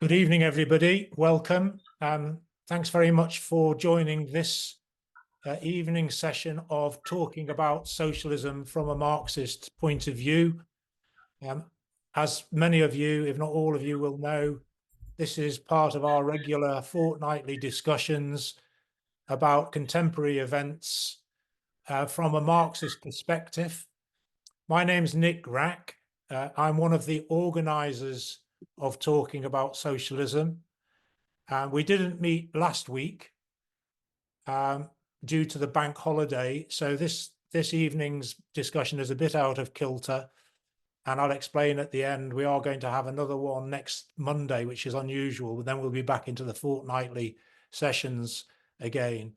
Good evening, everybody. Welcome. Thanks very much for joining this evening session of talking about socialism from a Marxist point of view. As many of you, if not all of you, will know, this is part of our regular fortnightly discussions about contemporary events from a Marxist perspective. My name's Nick Rack. I'm one of the organisers of Talking About Socialism. We didn't meet last week due to the bank holiday. So this evening's discussion is a bit out of kilter. And I'll explain at the end, we are going to have another one next Monday, which is unusual. But then we'll be back into the fortnightly sessions again.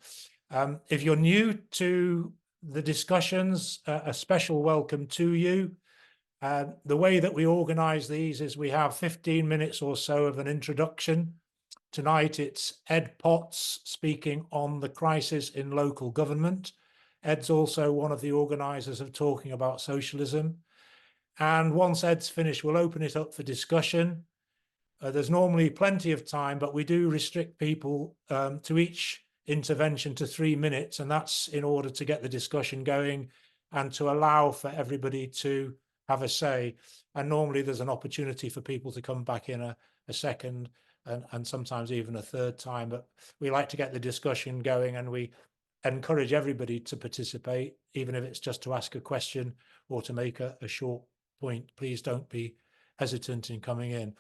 If you're new to the discussions, a special welcome to you. The way that we organize these is we have 15 minutes or so of an introduction. Tonight, it's Ed Potts speaking on the crisis in local government. Ed's also one of the organisers of Talking About Socialism. And once Ed's finished, we'll open it up for discussion. There's normally plenty of time, but we do restrict people to each intervention to 3 minutes, and that's in order to get the discussion going and to allow for everybody to have a say. And normally there's an opportunity for people to come back in a second and sometimes even a third time, but we like to get the discussion going, and we encourage everybody to participate, even if it's just to ask a question or to make a short point. Please don't be hesitant in coming in.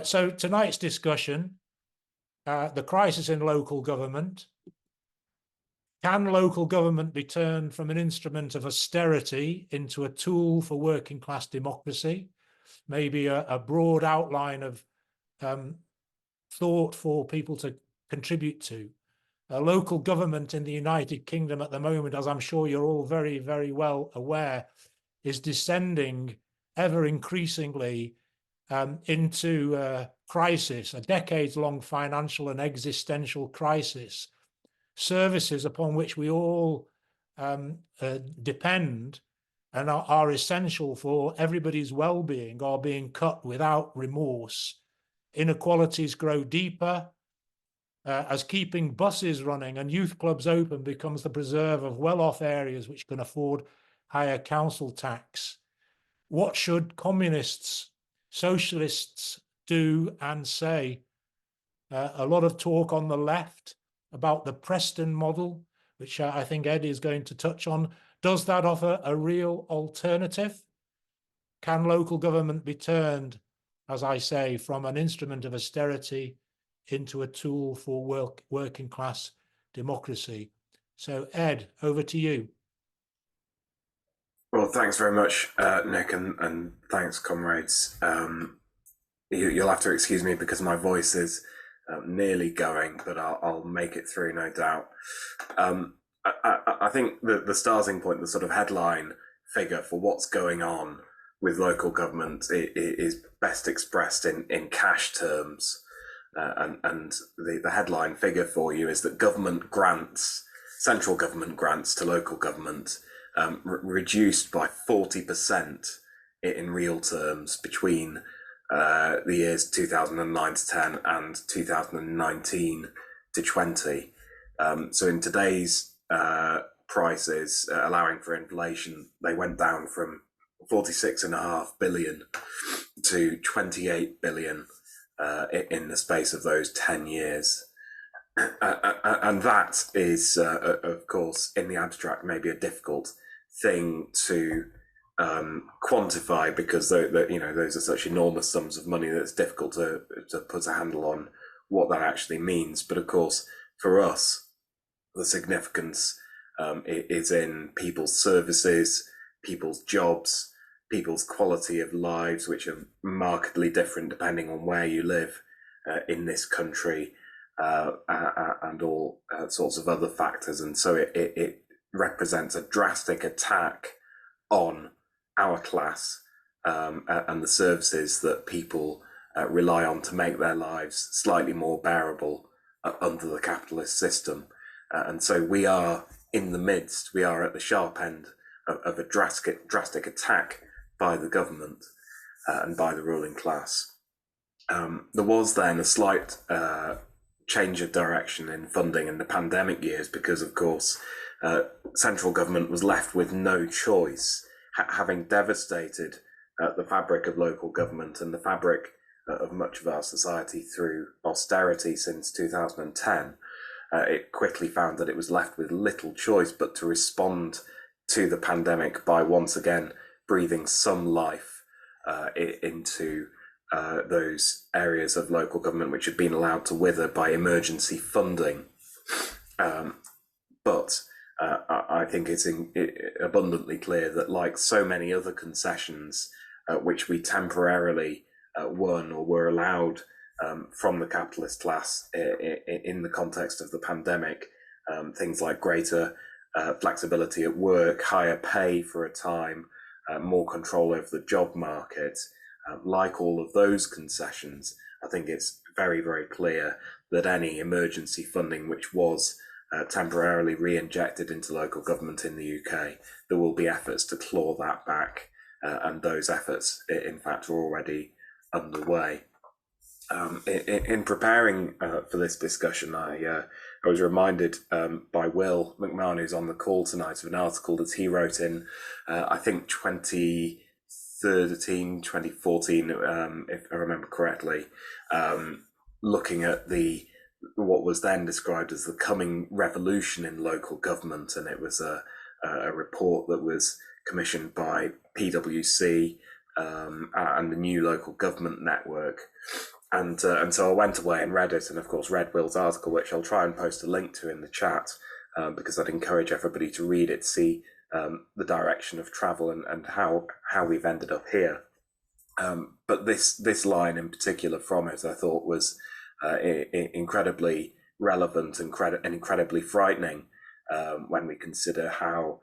So tonight's discussion, the crisis in local government. Can local government be turned from an instrument of austerity into a tool for working class democracy? Maybe a broad outline of thought for people to contribute to. Local government in the United Kingdom at the moment, as I'm sure you're all very, very well aware, is descending ever increasingly into crisis, a decades-long financial and existential crisis. Services upon which we all depend and are essential for everybody's well-being are being cut without remorse. Inequalities grow deeper as keeping buses running and youth clubs open becomes the preserve of well-off areas which can afford higher council tax. What should communists, socialists do and say? A lot of talk on the left about the Preston Model, which I think Ed is going to touch on. Does that offer a real alternative? Can local government be turned, as I say, from an instrument of austerity into a tool for working class democracy? So Ed, over to you. Well, thanks very much, Nick, and thanks, comrades. You'll have to excuse me because my voice is nearly going, but I'll make it through, no doubt. I think the starting point, the sort of headline figure for what's going on with local government is best expressed in cash terms. And the headline figure for you is that government grants, central government grants to local government, reduced by 40% in real terms between the years 2009 to 10 and 2019 to 20. So in today's prices, allowing for inflation, they went down from 46.5 billion to 28 billion in the space of those 10 years. And that is, of course, in the abstract, maybe a difficult thing to quantify because those are such enormous sums of money that it's difficult to put a handle on what that actually means. But of course, for us, the significance is in people's services, people's jobs, people's quality of lives, which are markedly different depending on where you live in this country, and all sorts of other factors. And so it represents a drastic attack on our class and the services that people rely on to make their lives slightly more bearable under the capitalist system. And so we are in the midst, we are at the sharp end of a drastic attack by the government and by the ruling class. There was then a slight change of direction in funding in the pandemic years because, of course, central government was left with no choice, having devastated the fabric of local government and the fabric of much of our society through austerity since 2010. It quickly found that it was left with little choice but to respond to the pandemic by once again breathing some life into those areas of local government which had been allowed to wither by emergency funding. But I think it's abundantly clear that, like so many other concessions which we temporarily won or were allowed from the capitalist class in the context of the pandemic, things like greater flexibility at work, higher pay for a time, more control over the job market, like all of those concessions, I think it's very, very clear that any emergency funding which was temporarily re-injected into local government in the UK, there will be efforts to claw that back, and those efforts, in fact, are already underway. In preparing for this discussion, I was reminded by Will McMahon, who's on the call tonight, of an article that he wrote in, I think, 2013, 2014, if I remember correctly, looking at what was then described as the coming revolution in local government, and it was a report that was commissioned by PwC and the New Local Government Network. And so I went away and read it, and of course read Will's article, which I'll try and post a link to in the chat, because I'd encourage everybody to read it, see the direction of travel and how we've ended up here. But this line in particular from it, I thought, was incredibly relevant and incredibly frightening when we consider how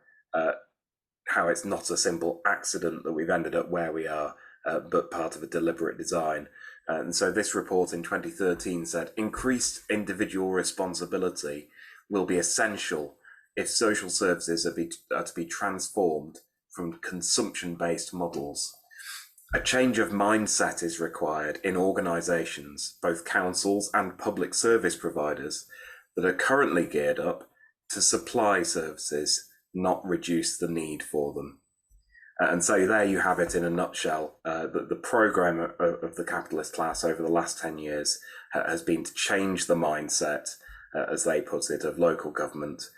it's not a simple accident that we've ended up where we are, but part of a deliberate design. And so this report in 2013 said, increased individual responsibility will be essential if social services are to be transformed from consumption-based models. A change of mindset is required in organisations, both councils and public service providers, that are currently geared up to supply services, not reduce the need for them. And so there you have it in a nutshell. The programme of the capitalist class over the last 10 years has been to change the mindset, as they put it, of local government,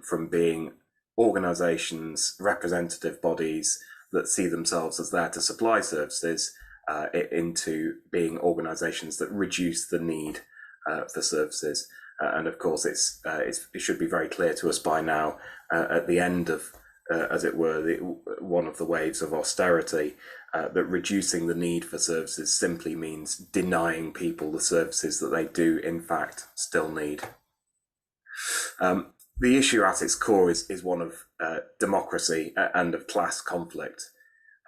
from being organisations, representative bodies that see themselves as there to supply services, into being organisations that reduce the need for services. And of course, it should be very clear to us by now, at the end of, as it were, one of the waves of austerity, that reducing the need for services simply means denying people the services that they do, in fact, still need. The issue at its core is one of democracy and of class conflict.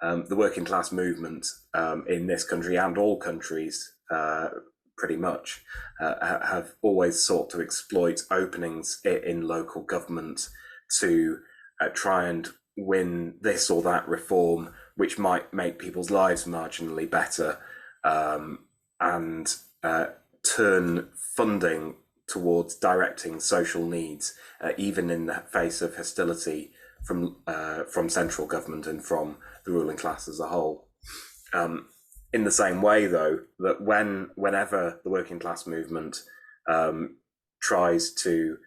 The working class movement in this country and all countries, pretty much, have always sought to exploit openings in local government to try and win this or that reform which might make people's lives marginally better, and turn funding towards directing social needs, even in the face of hostility from central government and from the ruling class as a whole. In the same way, though, that whenever the working class movement tries to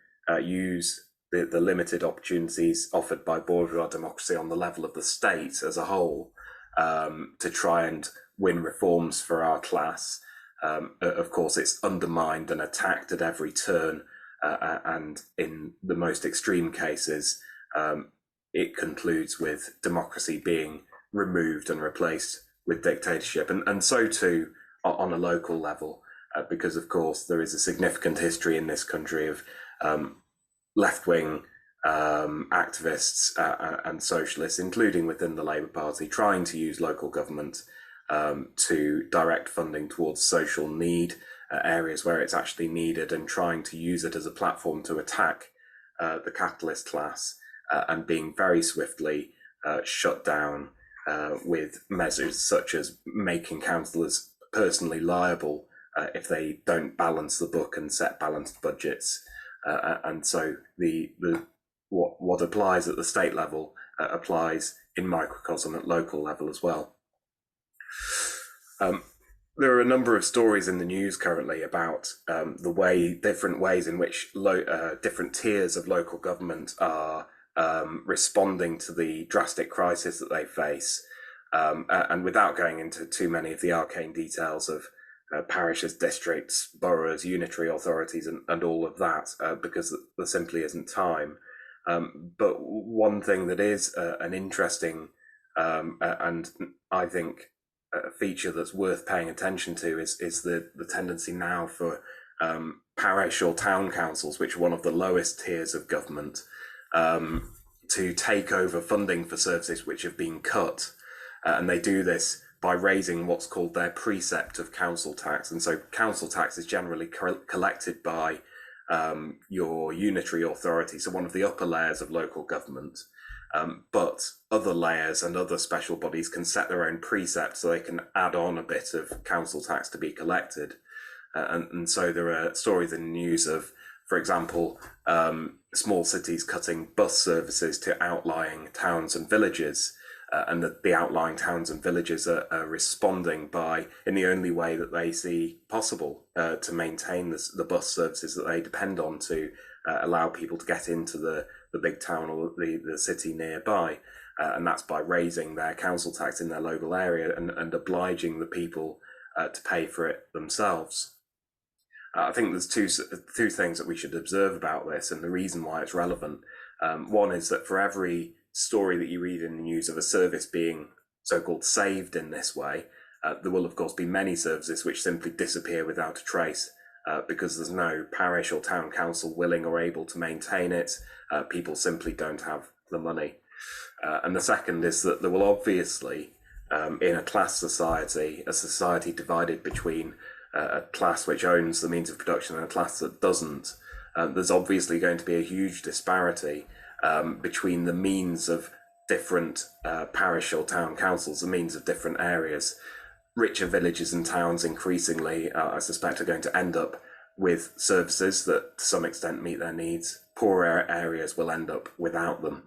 use the limited opportunities offered by bourgeois democracy on the level of the state as a whole to try and win reforms for our class, of course, it's undermined and attacked at every turn, and in the most extreme cases, it concludes with democracy being removed and replaced with dictatorship, and so too on a local level, because of course there is a significant history in this country of left-wing activists and socialists, including within the Labour Party, trying to use local government to direct funding towards social need, areas where it's actually needed, and trying to use it as a platform to attack the capitalist class, and being very swiftly shut down with measures such as making councillors personally liable if they don't balance the book and set balanced budgets. And so what applies at the state level applies in microcosm at local level as well. There are a number of stories in the news currently about different ways in which different tiers of local government are responding to the drastic crisis that they face. And without going into too many of the arcane details of parishes, districts, boroughs, unitary authorities, and all of that, because there simply isn't time. But one thing that is an interesting and I think a feature that's worth paying attention to is the tendency now for parish or town councils, which are one of the lowest tiers of government, to take over funding for services which have been cut. And they do this by raising what's called their precept of council tax. And so council tax is generally collected by your unitary authority, so one of the upper layers of local government. But other layers and other special bodies can set their own precepts, so they can add on a bit of council tax to be collected. And so there are stories in the news of, for example, small cities cutting bus services to outlying towns and villages, and the outlying towns and villages are responding by, in the only way that they see possible, to maintain the bus services that they depend on to allow people to get into the big town or the city nearby. And that's by raising their council tax in their local area and obliging the people to pay for it themselves. I think there's two things that we should observe about this, and the reason why it's relevant. One is that for every story that you read in the news of a service being so-called saved in this way, there will of course be many services which simply disappear without a trace, because there's no parish or town council willing or able to maintain it. People simply don't have the money. And the second is that there will obviously, in a class society, a society divided between a class which owns the means of production and a class that doesn't, there's obviously going to be a huge disparity between the means of different parish or town councils, the means of different areas. Richer villages and towns increasingly, I suspect, are going to end up with services that to some extent meet their needs. Poorer areas will end up without them.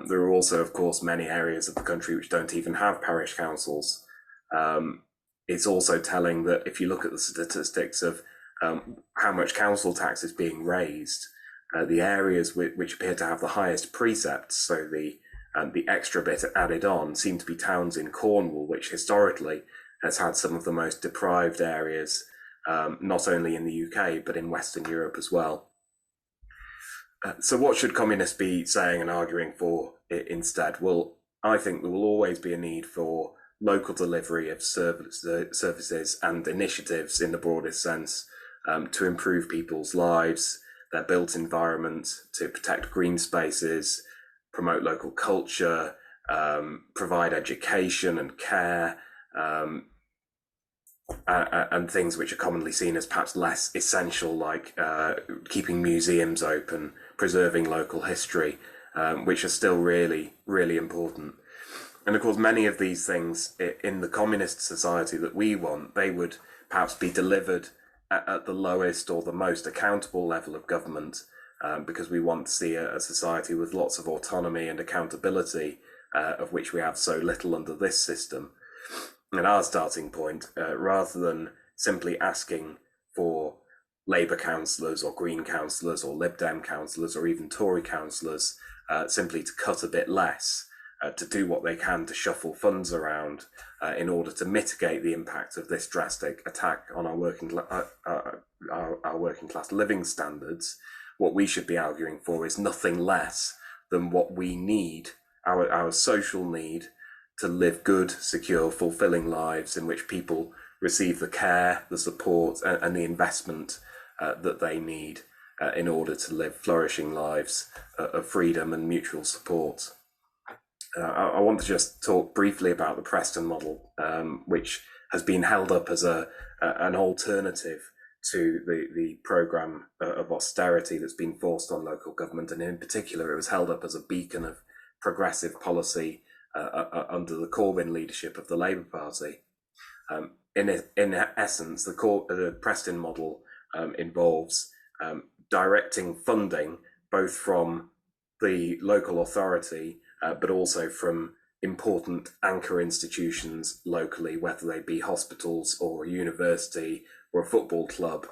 There are also, of course, many areas of the country which don't even have parish councils. It's also telling that if you look at the statistics of how much council tax is being raised, the areas which appear to have the highest precepts, so the extra bit added on, seem to be towns in Cornwall, which historically has had some of the most deprived areas, not only in the UK, but in Western Europe as well. So what should communists be saying and arguing for instead? Well, I think there will always be a need for local delivery of services and initiatives in the broadest sense to improve people's lives, their built environment, to protect green spaces, promote local culture, provide education and care, and things which are commonly seen as perhaps less essential, like keeping museums open, preserving local history, which are still really, really important. And of course, many of these things in the communist society that we want, they would perhaps be delivered at the lowest or the most accountable level of government, because we want to see a society with lots of autonomy and accountability, of which we have so little under this system. And our starting point, rather than simply asking for Labour councillors or Green councillors or Lib Dem councillors or even Tory councillors simply to cut a bit less, to do what they can to shuffle funds around in order to mitigate the impact of this drastic attack on our working class living standards, what we should be arguing for is nothing less than what we need, our social need, to live good, secure, fulfilling lives in which people receive the care, the support, and the investment that they need in order to live flourishing lives of freedom and mutual support. I want to just talk briefly about the Preston Model, which has been held up as an alternative to the programme of austerity that's been forced on local government, and in particular it was held up as a beacon of progressive policy under the Corbyn leadership of the Labour Party. in essence, the Preston model involves directing funding both from the local authority, but also from important anchor institutions locally, whether they be hospitals or a university or a football club,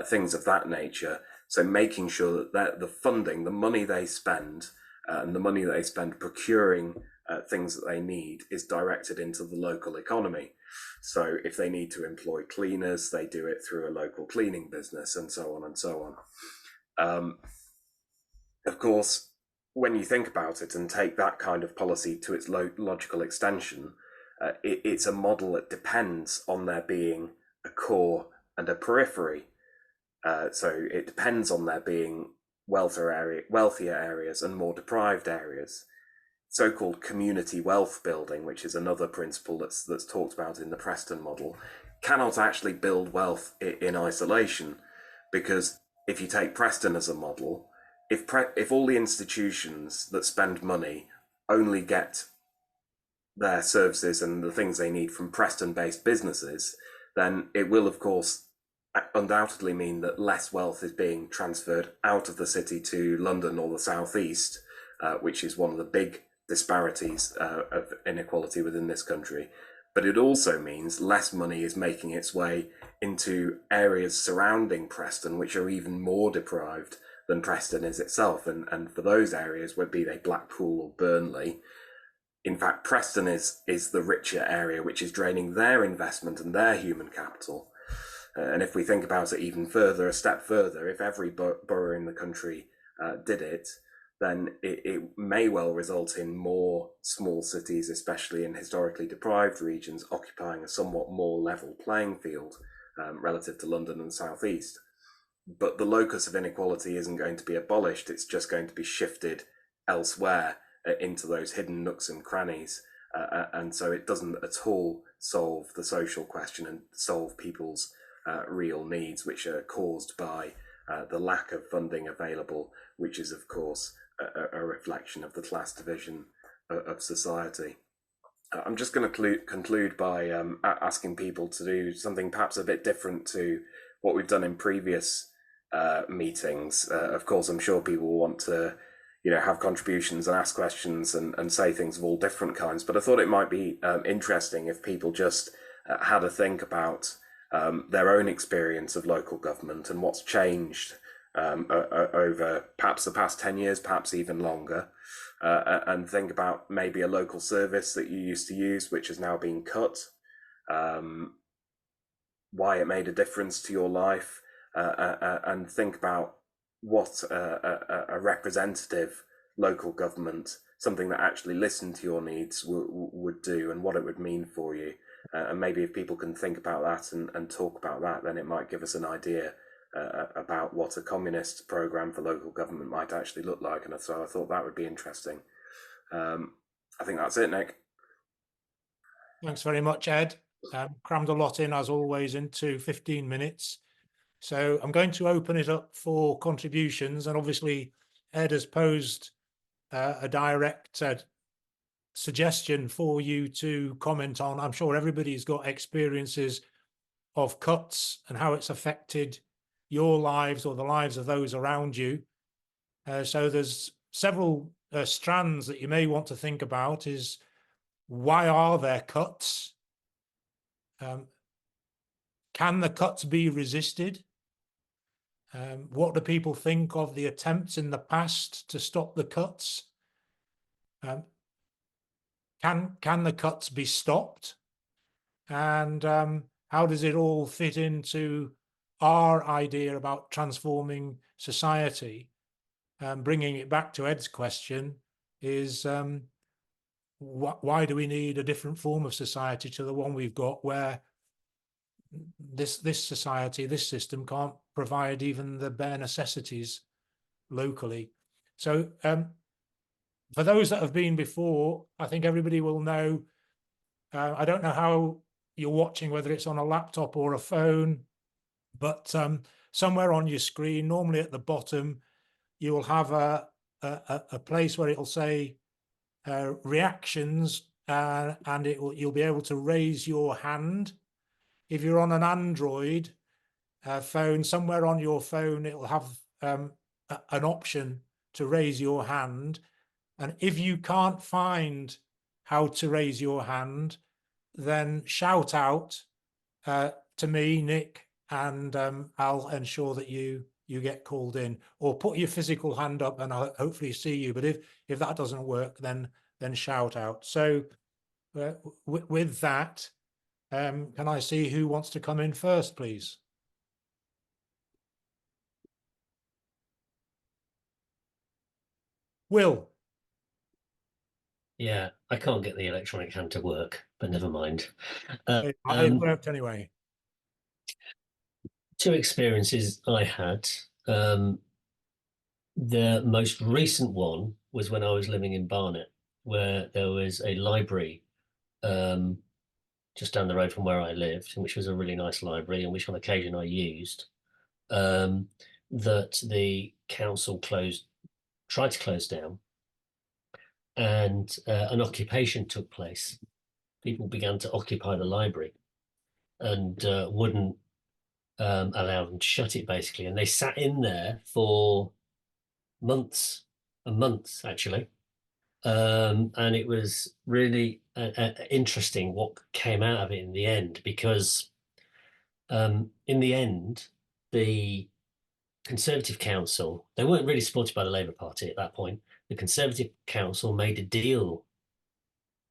things of that nature. So making sure that the funding, the money they spend, and the money they spend procuring things that they need is directed into the local economy. So if they need to employ cleaners, they do it through a local cleaning business, and so on and so on. Of course, when you think about it and take that kind of policy to its logical extension, it's a model that depends on there being a core and a periphery. So it depends on there being wealthier areas and more deprived areas. So-called community wealth building, which is another principle that's talked about in the Preston model, cannot actually build wealth in isolation, because if you take Preston as a model, if all the institutions that spend money only get their services and the things they need from Preston-based businesses, then it will, of course, undoubtedly mean that less wealth is being transferred out of the city to London or the southeast, which is one of the big disparities of inequality within this country. But it also means less money is making its way into areas surrounding Preston, which are even more deprived than Preston is itself. And for those areas, whether be they Blackpool or Burnley, in fact, Preston is the richer area, which is draining their investment and their human capital. And if we think about it even further, a step further, if every borough in the country did it, then it may well result in more small cities, especially in historically deprived regions, occupying a somewhat more level playing field relative to London and the southeast. But the locus of inequality isn't going to be abolished, it's just going to be shifted elsewhere into those hidden nooks and crannies. And so it doesn't at all solve the social question and solve people's real needs, which are caused by the lack of funding available, which is, of course, a reflection of the class division of society. I'm just going to conclude by asking people to do something perhaps a bit different to what we've done in previous meetings. Of course, I'm sure people will want to, have contributions and ask questions and say things of all different kinds. But I thought it might be interesting if people just had a think about their own experience of local government and what's changed over perhaps the past 10 years, perhaps even longer, and think about maybe a local service that you used to use, which has now been cut, why it made a difference to your life, and think about what a representative local government, something that actually listened to your needs, would do, and what it would mean for you. And maybe if people can think about that and talk about that, then it might give us an idea about what a communist program for local government might actually look like. And so I thought that would be interesting. I think that's it, Nick. Thanks very much, Ed. Crammed a lot in, as always, into 15 minutes. So I'm going to open it up for contributions. And obviously, Ed has posed a direct suggestion for you to comment on. I'm sure everybody's got experiences of cuts and how it's affected your lives or the lives of those around you. So there's several strands that you may want to think about. Is why are there cuts? Can the cuts be resisted? What do people think of the attempts in the past to stop the cuts? Can the cuts be stopped? And how does it all fit into our idea about transforming society? Bringing it back to Ed's question is, why do we need a different form of society to the one we've got, where this society, this system can't provide even the bare necessities locally? So for those that have been before, I think everybody will know. I don't know how you're watching, whether it's on a laptop or a phone, but somewhere on your screen, normally at the bottom, you will have a place where it'll say reactions, and you'll be able to raise your hand. if you're on an Android phone, somewhere on your phone, it'll have an option to raise your hand. And if you can't find how to raise your hand, then shout out to me, Nick, and I'll ensure that you get called in, or put your physical hand up and I'll hopefully see you. But if that doesn't work, then shout out. So with that, can I see who wants to come in first, please? Will. Yeah, I can't get the electronic hand to work, but never mind. It worked anyway. Two experiences I had. The most recent one was when I was living in Barnet, where there was a library just down the road from where I lived, which was a really nice library, and which on occasion I used, that the council tried to close down, and an occupation took place. People began to occupy the library and wouldn't allow them to shut it, basically. And they sat in there for months and months, actually. And it was really interesting what came out of it in the end, because in the end, the Conservative Council, they weren't really supported by the Labour Party at that point. The Conservative Council made a deal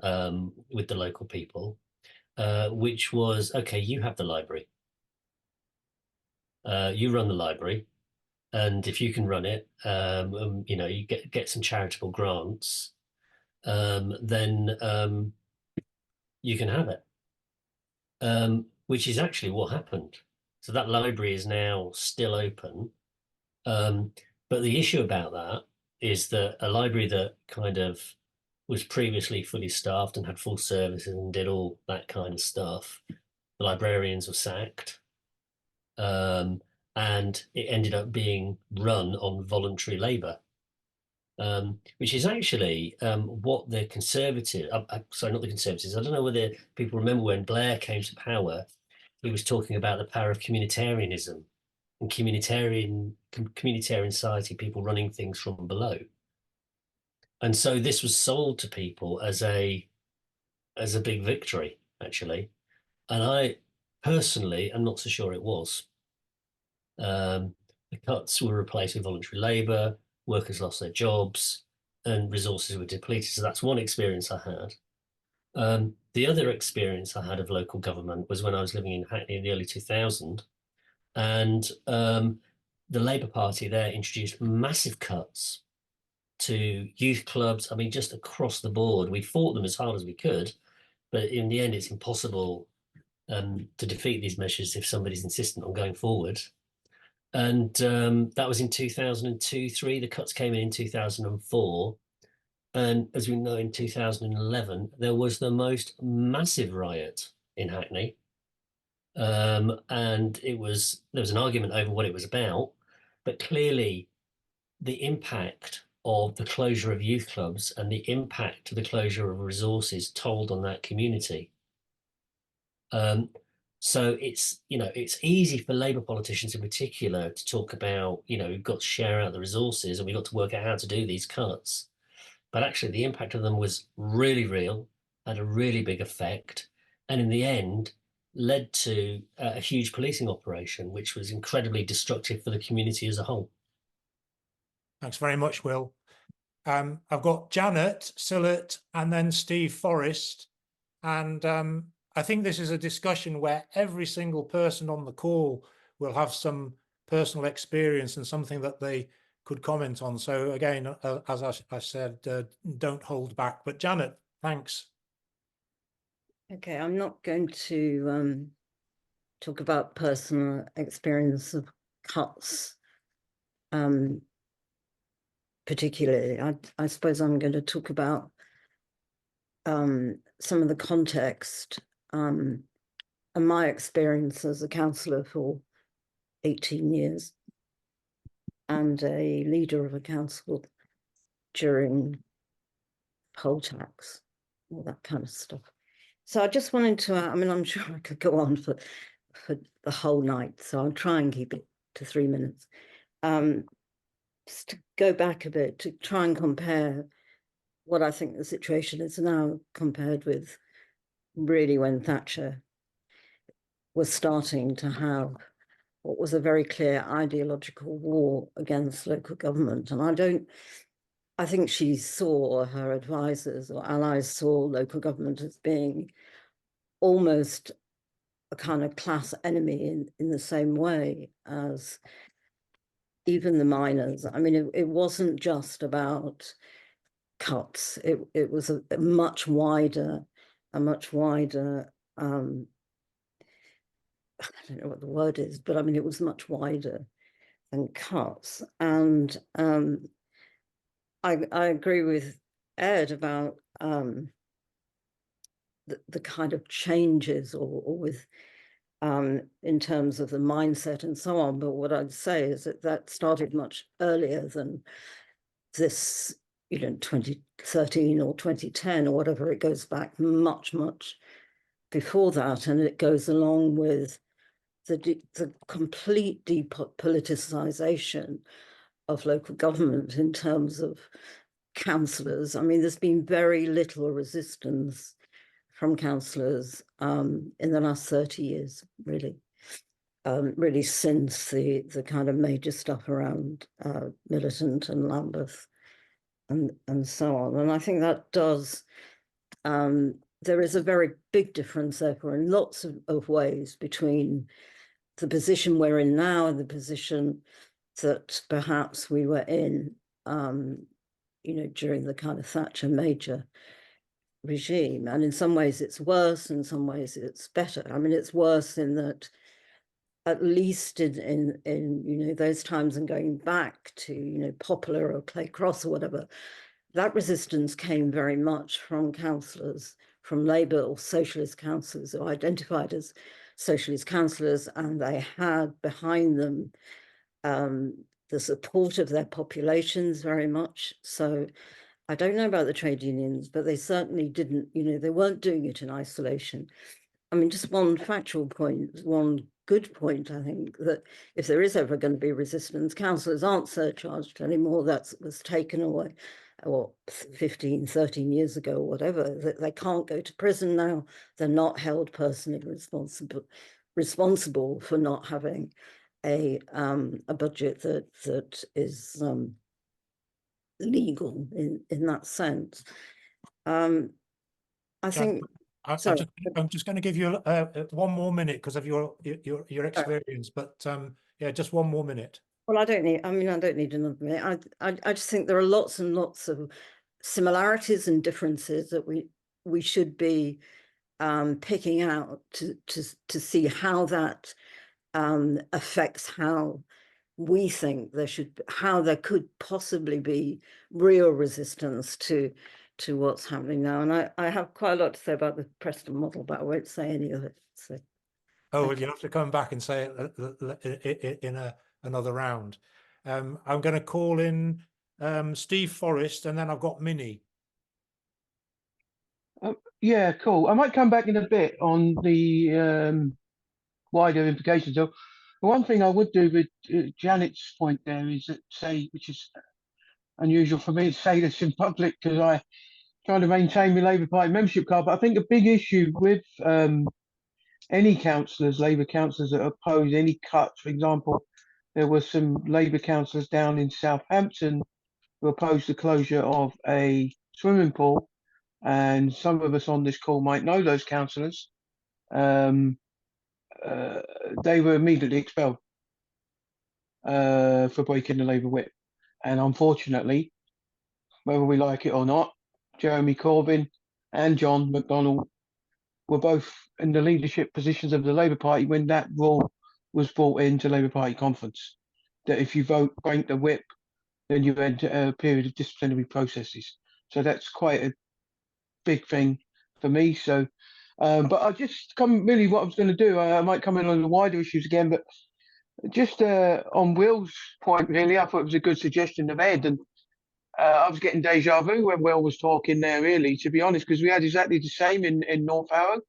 with the local people, which was, okay, you have the library. You run the library, and if you can run it, you get some charitable grants, then you can have it, which is actually what happened. So that library is now still open. But the issue about that is that a library that kind of was previously fully staffed and had full services and did all that kind of stuff, the librarians were sacked. And it ended up being run on voluntary labour, which is actually what the Conservatives, sorry, not the Conservatives, I don't know whether people remember when Blair came to power, he was talking about the power of communitarianism and communitarian society, people running things from below. And so this was sold to people as a big victory, actually. And I personally am not so sure it was. The cuts were replaced with voluntary labour, workers lost their jobs, and resources were depleted. So that's one experience I had. The other experience I had of local government was when I was living in Hackney in the early 2000s, and the Labour Party there introduced massive cuts to youth clubs. I mean, just across the board. We fought them as hard as we could, but in the end, it's impossible to defeat these measures if somebody's insistent on going forward. And that was in 2002-3. The cuts came in 2004. And as we know, in 2011, there was the most massive riot in Hackney. And there was an argument over what it was about. But clearly, the impact of the closure of youth clubs and the impact of the closure of resources told on that community. So it's easy for Labour politicians in particular to talk about, we've got to share out the resources and we've got to work out how to do these cuts. But actually the impact of them was really real, had a really big effect, and in the end led to a huge policing operation, which was incredibly destructive for the community as a whole. Thanks very much, Will. I've got Janet Sillett and then Steve Forrest. And I think this is a discussion where every single person on the call will have some personal experience and something that they could comment on. So again, as I said, don't hold back. But Janet, thanks. Okay, I'm not going to talk about personal experience of cuts particularly. I suppose I'm going to talk about some of the context and my experience as a councillor for 18 years and a leader of a council during poll tax, all that kind of stuff. So I just wanted to, I mean, I'm sure I could go on for the whole night, so I'll try and keep it to 3 minutes. Just to go back a bit, to try and compare what I think the situation is now compared with really when Thatcher was starting to have what was a very clear ideological war against local government. And I think she saw, her advisors or allies saw local government as being almost a kind of class enemy in the same way as even the miners. I mean, it wasn't just about cuts. It was a much wider, I don't know what the word is, but I mean, it was much wider than cuts. And I agree with Ed about the kind of changes or with in terms of the mindset and so on. But what I'd say is that started much earlier than this, 2013 or 2010 or whatever. It goes back much, much before that. And it goes along with the complete depoliticization of local government in terms of councillors. I mean, there's been very little resistance from councillors in the last 30 years, really. Really since the kind of major stuff around Militant and Lambeth and so on. And I think that does, there is a very big difference, therefore, in lots of ways between the position we're in now and the position that perhaps we were in, during the kind of Thatcher major regime. And in some ways it's worse, in some ways it's better. I mean, it's worse in that at least in those times and going back to, Popular or Clay Cross or whatever, that resistance came very much from councillors, from Labour or socialist councillors who identified as socialist councillors, and they had behind them the support of their populations very much. So I don't know about the trade unions, but they certainly didn't, they weren't doing it in isolation. I mean, just one factual point, one good point, I think, that if there is ever going to be resistance, councillors aren't surcharged anymore. That was taken away, or 15, 13 years ago, or whatever. They can't go to prison now. They're not held personally responsible for not having a budget that is legal in that sense. I think. I'm just going to give you one more minute because of your experience, but yeah, just one more minute. Well, I don't need another minute. I just think there are lots and lots of similarities and differences that we should be picking out to see how that affects how we think how there could possibly be real resistance to what's happening now. And I have quite a lot to say about the Preston model, but I won't say any of it. So. Oh, well, you'll have to come back and say it in another round. I'm going to call in Steve Forrest, and then I've got Minnie. Yeah, cool. I might come back in a bit on the wider implications. So one thing I would do with Janet's point there is that which is unusual for me to say this in public because I try to maintain my Labour Party membership card, but I think a big issue with any councillors, Labour councillors that oppose any cuts, for example, there were some Labour councillors down in Southampton who opposed the closure of a swimming pool, and some of us on this call might know those councillors. They were immediately expelled for breaking the Labour whip. And unfortunately, whether we like it or not, Jeremy Corbyn and John McDonnell were both in the leadership positions of the Labour Party when that rule was brought into Labour Party conference, that if you break the whip, then you enter a period of disciplinary processes. So that's quite a big thing for me. So, but I just really what I was going to do, I might come in on the wider issues again, but just on Will's point, really, I thought it was a good suggestion of Ed. And I was getting deja vu when Will was talking there, really, to be honest, because we had exactly the same in North Harrow.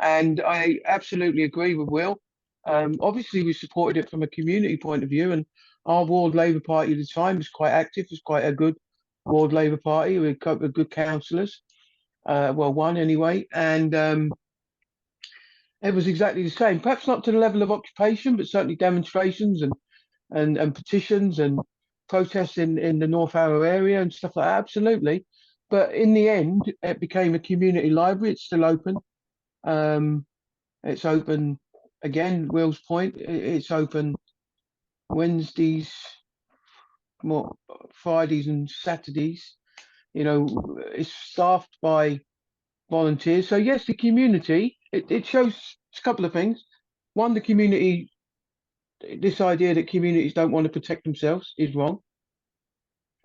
And I absolutely agree with Will. Obviously, we supported it from a community point of view, and our Ward Labour Party at the time was quite active. It was quite a good Ward Labour Party with a couple of good councillors. Well, one anyway. And it was exactly the same. Perhaps not to the level of occupation, but certainly demonstrations and petitions and protests in the North Harrow area and stuff like that. Absolutely. But in the end, it became a community library. It's still open. It's open again. Will's point. It's open Wednesdays, more Fridays and Saturdays. You know, it's staffed by volunteers. So yes, the community. It shows a couple of things. One, the community. This idea that communities don't want to protect themselves is wrong.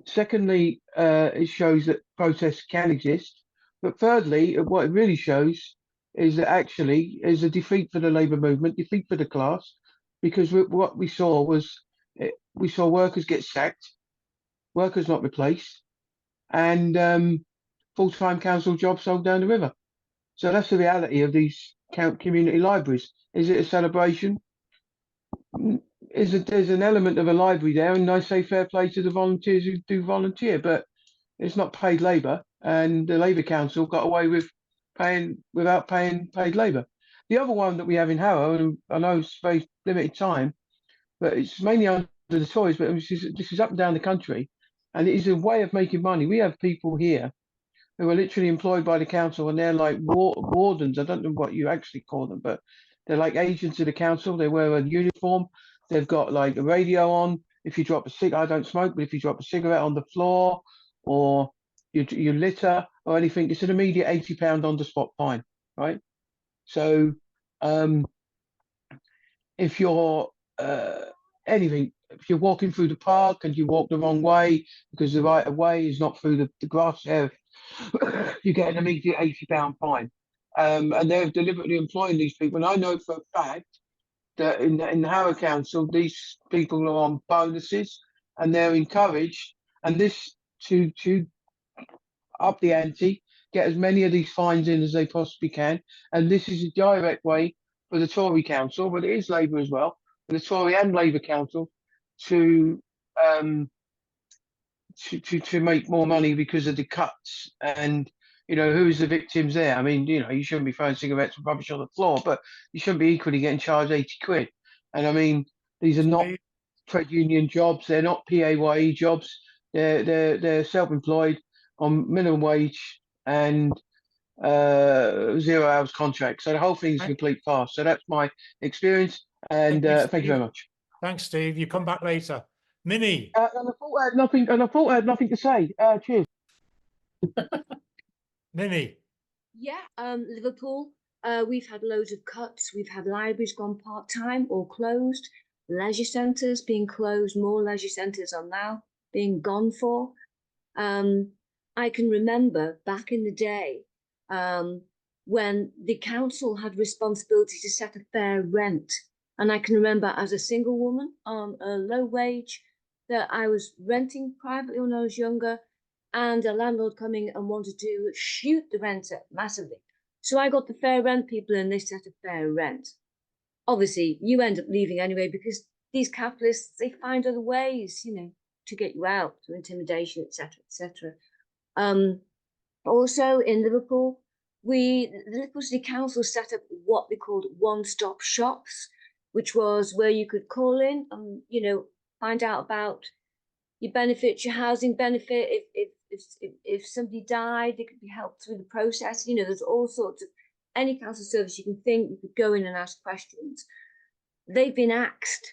Secondly, it shows that protests can exist. But thirdly, what it really shows is that actually is a defeat for the labour movement, defeat for the class, because what we saw was we saw workers get sacked, workers not replaced, and full-time council jobs sold down the river. So that's the reality of these community libraries. Is it a celebration? There's an element of a library there, and I say fair play to the volunteers who do volunteer, but it's not paid labour, and the Labour Council got away with without paying paid labour. The other one that we have in Harrow, and I know it's very limited time, but it's mainly under the Tories, but this is up and down the country, and it is a way of making money. We have people here who are literally employed by the council, and they're like wardens. I don't know what you actually call them, but they're like agents of the council. They wear a uniform. They've got like a radio on. If you drop a cigarette, I don't smoke, but if you drop a cigarette on the floor or you litter or anything, it's an immediate £80 on the spot fine, right? So if you're anything, if you're walking through the park and you walk the wrong way because the right of way is not through the grass area, you get an immediate £80 fine. And they're deliberately employing these people. And I know for a fact that in the Harrow Council, these people are on bonuses and they're encouraged, and this to up the ante, get as many of these fines in as they possibly can. And this is a direct way for the Tory Council, but it is Labour as well, for the Tory and Labour Council to make more money because of the cuts. And who's the victims there? I mean, you shouldn't be throwing cigarettes and rubbish on the floor, but you shouldn't be equally getting charged 80 quid. And I mean, these are not trade union jobs, they're not PAYE jobs, they're self-employed on minimum wage and 0 hours contract. So the whole thing is a complete farce. So that's my experience, and thank you very much. Thanks, Steve. You come back later. Minnie. And I thought I had nothing to say. Cheers. Minnie. Yeah, Liverpool. We've had loads of cuts. We've had libraries gone part-time or closed, leisure centres being closed. More leisure centres are now being gone for. I can remember back in the day when the council had responsibility to set a fair rent. And I can remember as a single woman on a low wage that I was renting privately when I was younger, and a landlord coming and wanted to shoot the rent up massively. So I got the fair rent people and they set a fair rent. Obviously, you end up leaving anyway because these capitalists, they find other ways, to get you out through intimidation, etc., etc. Also in Liverpool, the Liverpool City Council set up what they called one-stop shops, which was where you could call in and, find out about your benefits, your housing benefit. If somebody died, they could be helped through the process. There's all sorts of any council service you can think. You could go in and ask questions. They've been axed.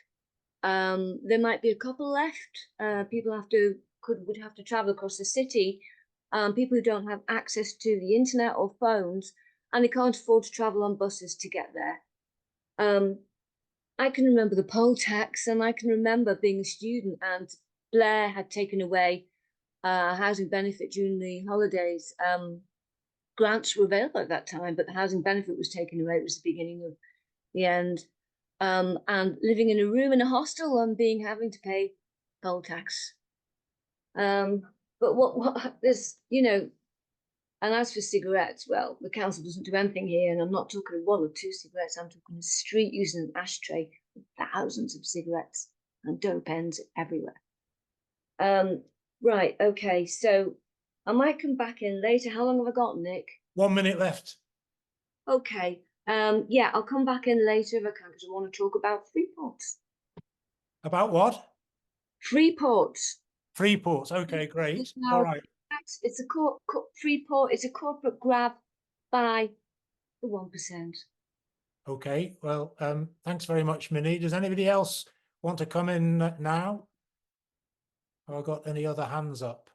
There might be a couple left. People would have to travel across the city. People who don't have access to the internet or phones, and they can't afford to travel on buses to get there. I can remember the poll tax, and I can remember being a student, and Blair had taken away housing benefit during the holidays. Grants were available at that time, but the housing benefit was taken away. It was the beginning of the end. And living in a room in a hostel and having to pay poll tax. But what there's, you know, and as for cigarettes, well, the council doesn't do anything here, and I'm not talking 1 or 2 cigarettes, I'm talking a street using an ashtray with thousands of cigarettes and dope ends everywhere. Right, okay, so I might come back in later. How long have I got, Nick? 1 minute left. Okay, yeah, I'll come back in later if I can, because I want to talk about free ports. About what? Free ports. Free ports. Okay, great. Now, All right. it's a free port. It's a corporate grab by the 1%. Okay. Well, thanks very much, Minnie. Does anybody else want to come in now? Have I got any other hands up?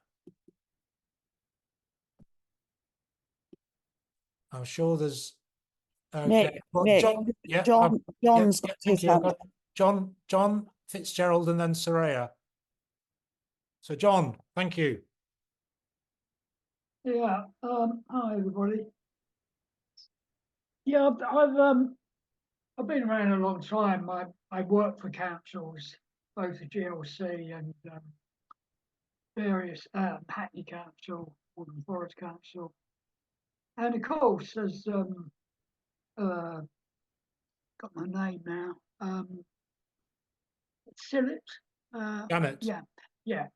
I'm sure there's. Okay. Nick, Well, Nick, John. Yeah. John's yeah, got thank his you. I've hand. got John Fitzgerald and then Soraya. So, John, thank you. Yeah. Hi everybody. Yeah, I've been around a long time. I worked for councils, both the GLC and various Hackney Council, Woodland Forest Council, and of course, there's got my name now. Sillet. Janet. Yeah.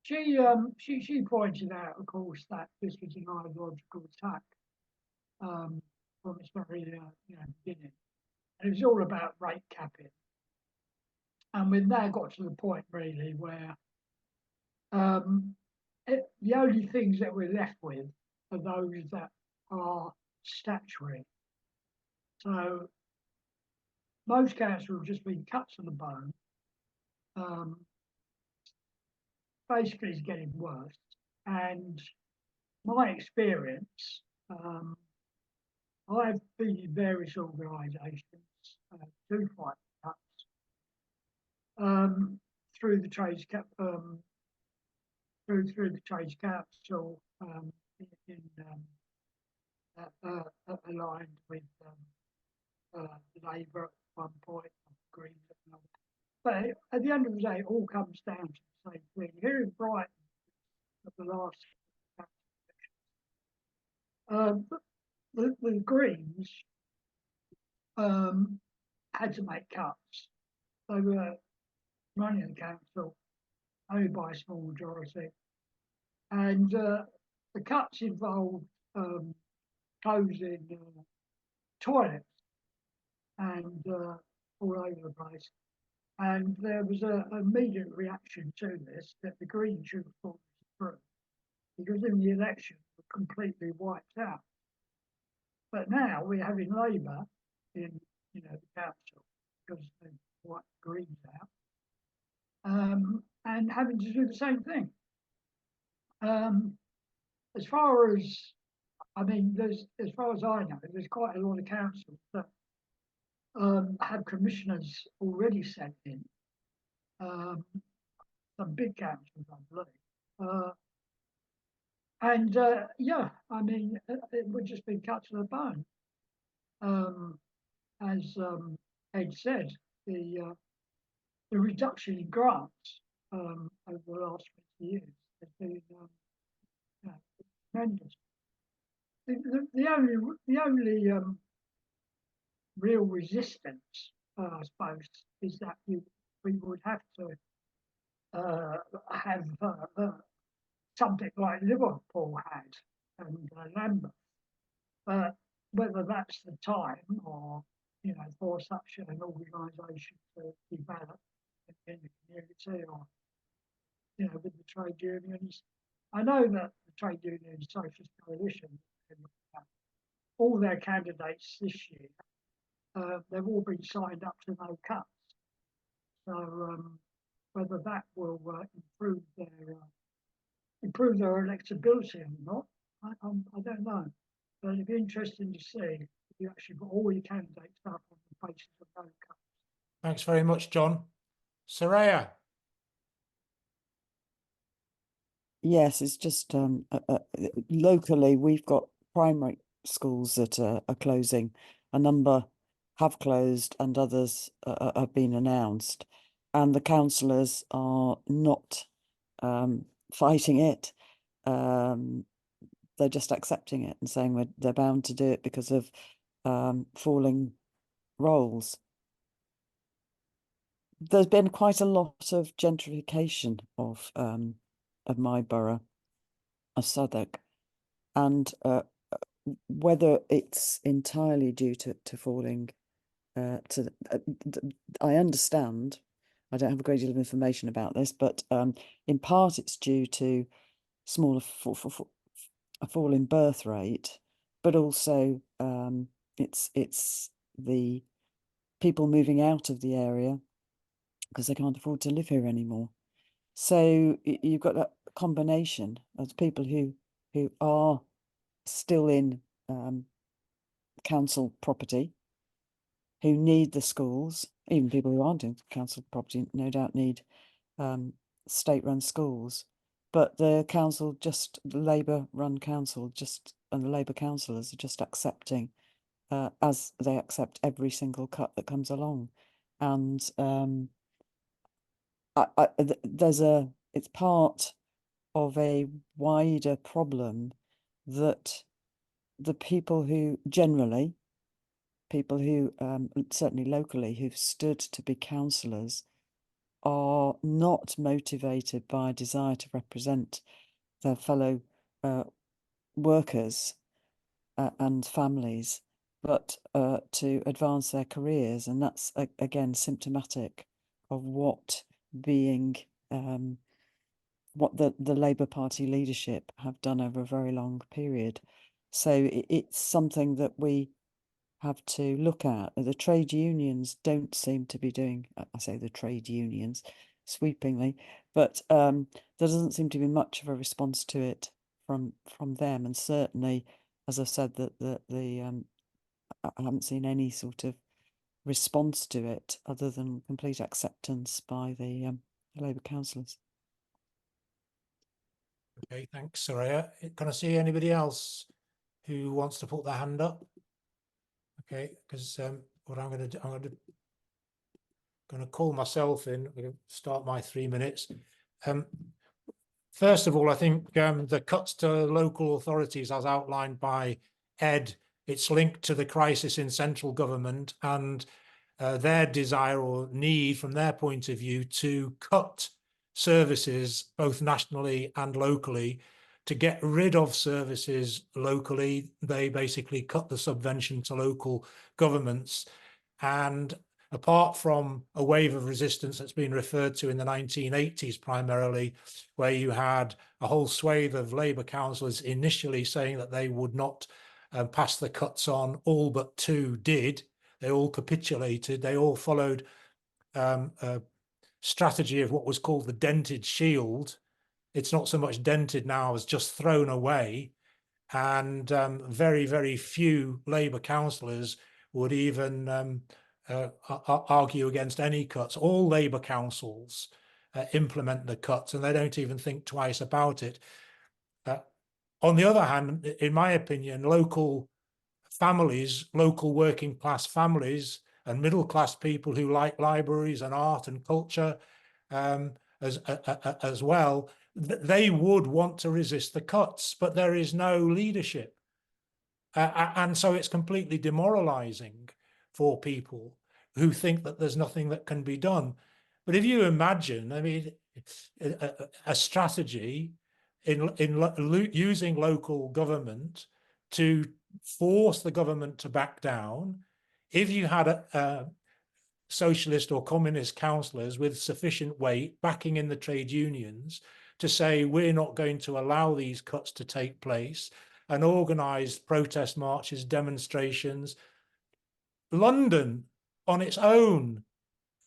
She pointed out, of course, that this was an ideological attack from its very beginning, and it was all about rate capping. And we've now got to the point really where the only things that we're left with are those that are statutory. So most councils have just been cut to the bone. Basically, it's getting worse. And my experience, I've been in various organisations to fight cuts through the trades through the Trades Council, aligned with Labour at one point, Greens at another. But at the end of the day, it all comes down to the same thing. Here in Brighton, at the last the Greens had to make cuts. They were running the council only by a small majority. And the cuts involved closing toilets and all over the place. And there was an immediate reaction to this that the Greens should have thought this through, because in the election were completely wiped out. But now we're having Labour in the council because they've wiped the Greens out, and having to do the same thing. As far as as far as I know, there's quite a lot of councils that have commissioners already sent in. Some big councils, I believe. It would just be cut to the bone. As Ed said, the reduction in grants over the last 20 years has been tremendous. The only real resistance, I suppose, is that we would have to have something like Liverpool had and Lambeth. But whether that's the time or for such an organisation to develop in the community or with the trade unions. I know that the trade union Socialist Coalition, all their candidates this year, they've all been signed up to no cuts. So whether that will improve their electability or not, I don't know. But it'd be interesting to see if you actually got all your candidates up on the basis of no cuts. Thanks very much, John. Soraya. Yes, it's just locally we've got primary schools that are closing. A number have closed and others have been announced, and the councillors are not fighting it. they're just accepting it and saying they're bound to do it because of falling roles. There's been quite a lot of gentrification of my borough of Southwark, and whether it's entirely due to falling I understand, I don't have a great deal of information about this, but in part it's due to a fall in birth rate, but also it's the people moving out of the area because they can't afford to live here anymore. So you've got that combination of people who are still in council property, who need the schools. Even people who aren't in council property no doubt need state-run schools. But the council, the Labour-run council, and the Labour councillors are just accepting, as they accept every single cut that comes along. And it's part of a wider problem that the people who certainly locally, who've stood to be councillors, are not motivated by a desire to represent their fellow workers and families, but to advance their careers. And that's, again, symptomatic of what the Labour Party leadership have done over a very long period. So it's something that we have to look at. The trade unions don't seem to be doing, I say the trade unions sweepingly, but there doesn't seem to be much of a response to it from them. And certainly, as I've said, I haven't seen any sort of response to it other than complete acceptance by the Labour councillors. Okay, thanks, Soraya. Can I see anybody else who wants to put their hand up? Okay, because what I'm going to do, I'm going to call myself in. I'm going to start my 3 minutes. First of all, I think the cuts to local authorities, as outlined by Ed, it's linked to the crisis in central government and their desire or need, from their point of view, to cut services both nationally and locally. To get rid of services locally, they basically cut the subvention to local governments. And apart from a wave of resistance that's been referred to in the 1980s primarily, where you had a whole swathe of Labour councillors initially saying that they would not pass the cuts on, all but two did. They all capitulated. They all followed a strategy of what was called the dented shield. It's not so much dented now as just thrown away. And very, very few Labour councillors would even argue against any cuts. All Labour councils implement the cuts, and they don't even think twice about it. On the other hand, in my opinion, local families, local working class families and middle class people who like libraries and art and culture as well, they would want to resist the cuts, but there is no leadership. And so it's completely demoralizing for people who think that there's nothing that can be done. But if you imagine, I mean, a strategy in using local government to force the government to back down, if you had a socialist or communist councillors with sufficient weight backing in the trade unions to say we're not going to allow these cuts to take place, and organised protest marches, demonstrations. London on its own,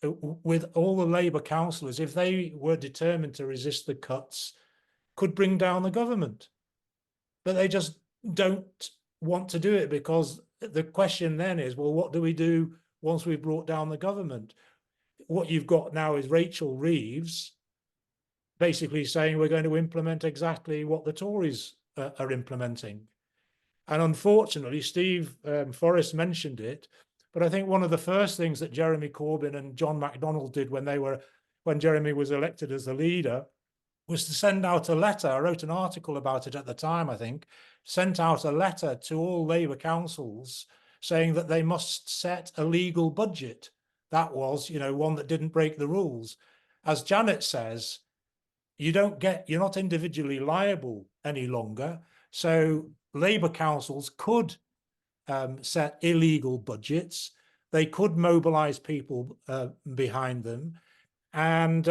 with all the Labour councillors, if they were determined to resist the cuts, could bring down the government. But they just don't want to do it, because the question then is, well, what do we do once we've brought down the government? What you've got now is Rachel Reeves basically saying we're going to implement exactly what the Tories are implementing. And unfortunately, Steve Forrest mentioned it, but I think one of the first things that Jeremy Corbyn and John McDonnell did when Jeremy was elected as the leader was to send out a letter. I wrote an article about it at the time, I think, sent out a letter to all Labour councils saying that they must set a legal budget. That was, one that didn't break the rules. As Janet says, you're not individually liable any longer. So Labour councils could set illegal budgets. They could mobilise people behind them, and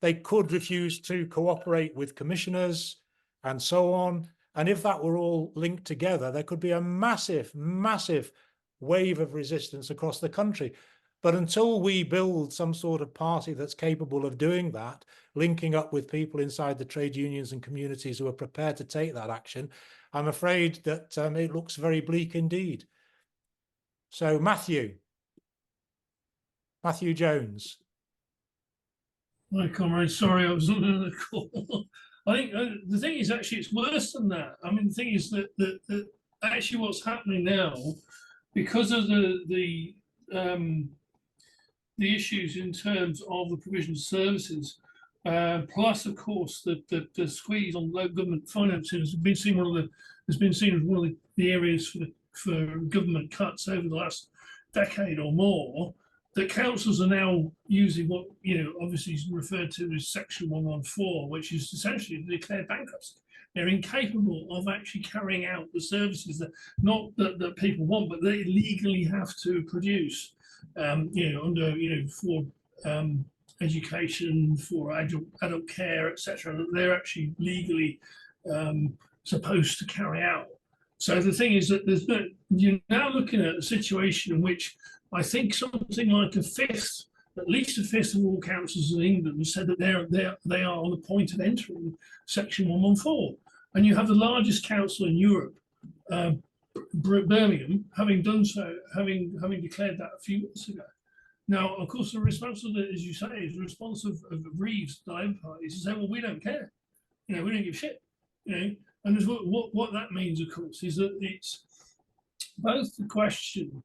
they could refuse to cooperate with commissioners and so on. And if that were all linked together, there could be a massive, massive wave of resistance across the country. But until we build some sort of party that's capable of doing that, linking up with people inside the trade unions and communities who are prepared to take that action, I'm afraid that it looks very bleak indeed. So Matthew Jones. Hi, comrade. Sorry, I was on another call. I think the thing is, actually, it's worse than that. I mean, the thing is that actually what's happening now, because of the issues in terms of the provision of services, plus, of course, the squeeze on local government financing has been seen as one of the areas for government cuts over the last decade or more. The councils are now using what obviously is referred to as Section 114, which is essentially declared bankruptcy. They're incapable of actually carrying out the services that people want, but they legally have to produce. For education, for adult care, etc. They're actually legally supposed to carry out. So the thing is that you're now looking at a situation in which I think something like at least a fifth of all councils in England have said that they are on the point of entering Section 114. And you have the largest council in Europe, Birmingham, having done so, having declared that a few months ago. Now, of course, the response of it, as you say, is the response of Reeves, the Labour Party, is to say, well, we don't care. We don't give a shit. And what that means, of course, is that it's both the question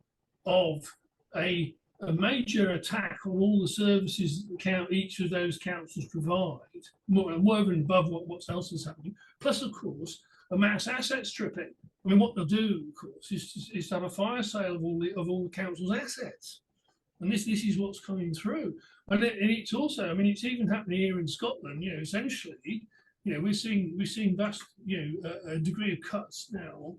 of a major attack on all the services that each of those councils provide, more over and above what else is happening, plus, of course, a mass asset stripping. I mean, what they'll do, of course, is to have a fire sale of all the council's assets, and this is what's coming through. And it's also, I mean, it's even happening here in Scotland. Essentially, we're seeing vast, a degree of cuts now,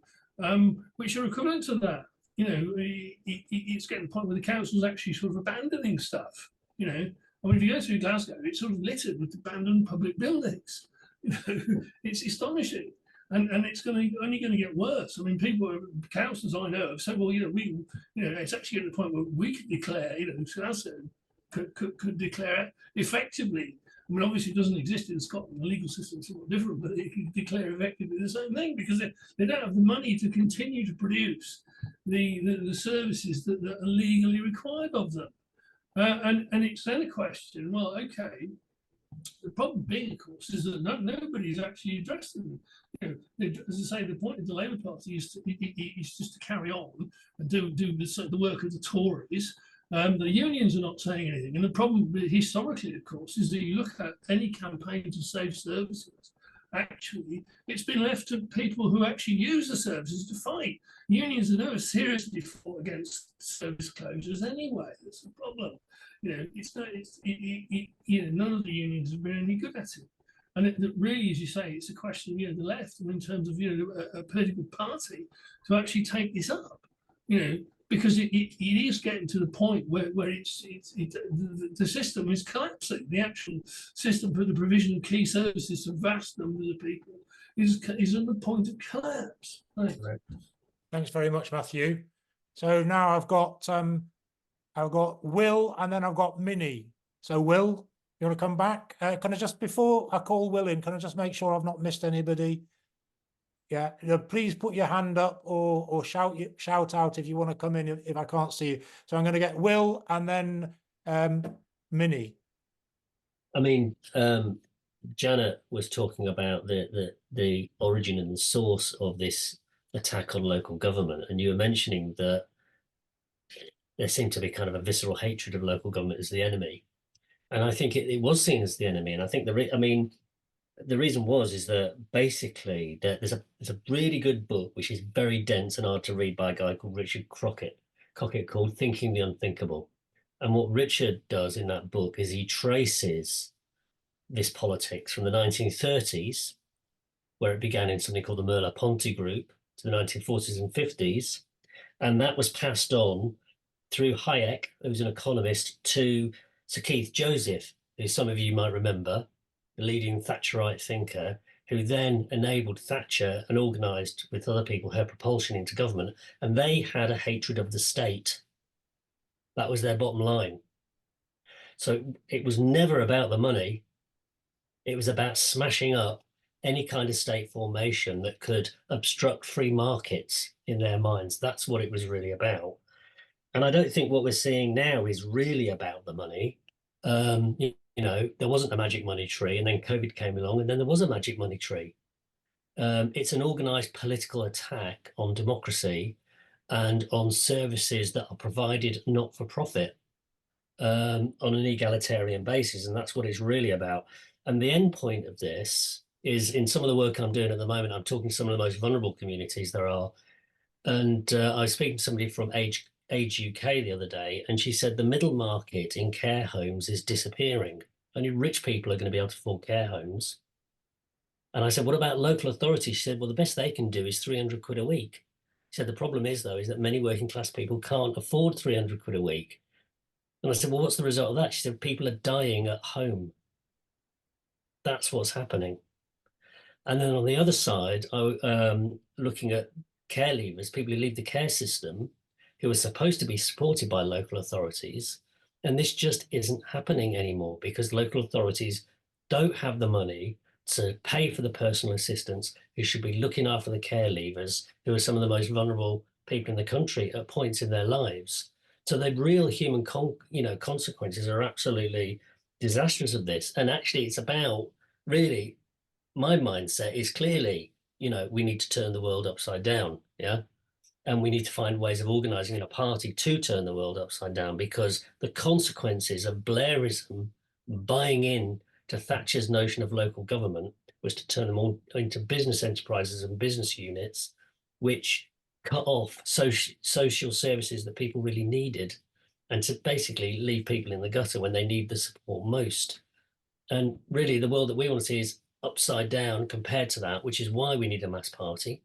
which are equivalent to that. It's getting to the point where the council's actually sort of abandoning stuff. I mean, if you go through Glasgow, it's sort of littered with abandoned public buildings. It's astonishing. And it's only going to get worse. I mean, councils I know have said, well, it's actually at the point where we could declare, could declare effectively. I mean, obviously, it doesn't exist in Scotland. The legal system is somewhat different, but it can declare effectively the same thing because they don't have the money to continue to produce the services that are legally required of them. And it's then a question. Well, okay. The problem being, of course, is that nobody's actually addressed them. As I say, the point of the Labour Party is just to carry on and do the work of the Tories. The unions are not saying anything. And the problem historically, of course, is that you look at any campaign to save services, actually, it's been left to people who actually use the services to fight. Unions have never seriously fought against service closures anyway. That's the problem. None of the unions have been any good at it. And it really, as you say, it's a question of the left, and in terms of a political party to actually take this up, because it is getting to the point where the system is collapsing. The actual system for the provision of key services to vast numbers of people is on the point of collapse. Thanks. Right. Thanks very much, Matthew. So now I've got Will, and then I've got Minnie. So Will, you want to come back? Can I just, before I call Will in, can I just make sure I've not missed anybody? Yeah, please put your hand up or shout out if you want to come in if I can't see you. So I'm going to get Will and then Minnie. I mean, Janet was talking about the origin and the source of this attack on local government, and you were mentioning that there seemed to be kind of a visceral hatred of local government as the enemy. And I think it was seen as the enemy. And I think the reason is that basically there's a really good book which is very dense and hard to read by a guy called Richard Crockett called Thinking the Unthinkable. And what Richard does in that book is he traces this politics from the 1930s, where it began in something called the Merleau-Ponty Group, to the 1940s and 50s. And that was passed on through Hayek, who was an economist, to Sir Keith Joseph, who some of you might remember, the leading Thatcherite thinker, who then enabled Thatcher and organised with other people her propulsion into government. And they had a hatred of the state. That was their bottom line. So it was never about the money. It was about smashing up any kind of state formation that could obstruct free markets in their minds. That's what it was really about. And I don't think what we're seeing now is really about the money. There wasn't a magic money tree, and then COVID came along, and then there was a magic money tree. It's an organized political attack on democracy and on services that are provided not for profit on an egalitarian basis. And that's what it's really about. And the end point of this is, in some of the work I'm doing at the moment, I'm talking to some of the most vulnerable communities there are. And I was speaking to somebody from Age UK the other day, and she said the middle market in care homes is disappearing. Only rich people are going to be able to afford care homes. And I said, what about local authorities? She said, well, the best they can do is 300 quid a week. She said, the problem is, though, is that many working class people can't afford 300 quid a week. And I said, well, what's the result of that? She said, people are dying at home. That's what's happening. And then on the other side, looking at care leavers, people who leave the care system, who are supposed to be supported by local authorities. And this just isn't happening anymore because local authorities don't have the money to pay for the personal assistants who should be looking after the care leavers, who are some of the most vulnerable people in the country at points in their lives. So the real human consequences are absolutely disastrous of this. And actually, it's about, really, my mindset is clearly, we need to turn the world upside down. Yeah. And we need to find ways of organizing in a party to turn the world upside down, because the consequences of Blairism buying in to Thatcher's notion of local government was to turn them all into business enterprises and business units, which cut off social services that people really needed, and to basically leave people in the gutter when they need the support most. And really, the world that we want to see is upside down compared to that, which is why we need a mass party,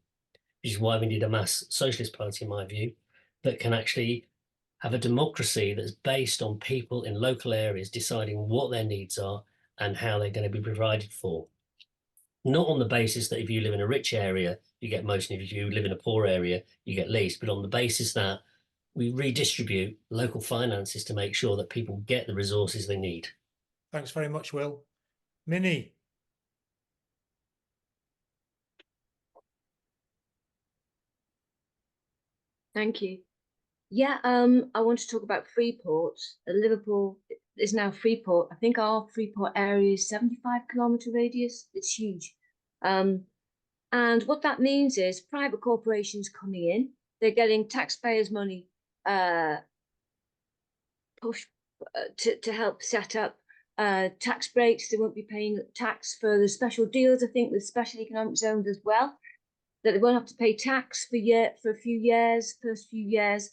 which is why we need a mass socialist party, in my view, that can actually have a democracy that's based on people in local areas deciding what their needs are and how they're going to be provided for. Not on the basis that if you live in a rich area, you get most, and if you live in a poor area, you get least, but on the basis that we redistribute local finances to make sure that people get the resources they need. Thanks very much, Will. Minnie. Thank you. Yeah, I want to talk about Freeport. Liverpool is now Freeport. I think our Freeport area is 75-kilometre radius. It's huge. And what that means is private corporations coming in, they're getting taxpayers' money pushed to help set up tax breaks. They won't be paying tax for the special deals, I think, with special economic zones as well, that they won't have to pay tax for a few years, first few years.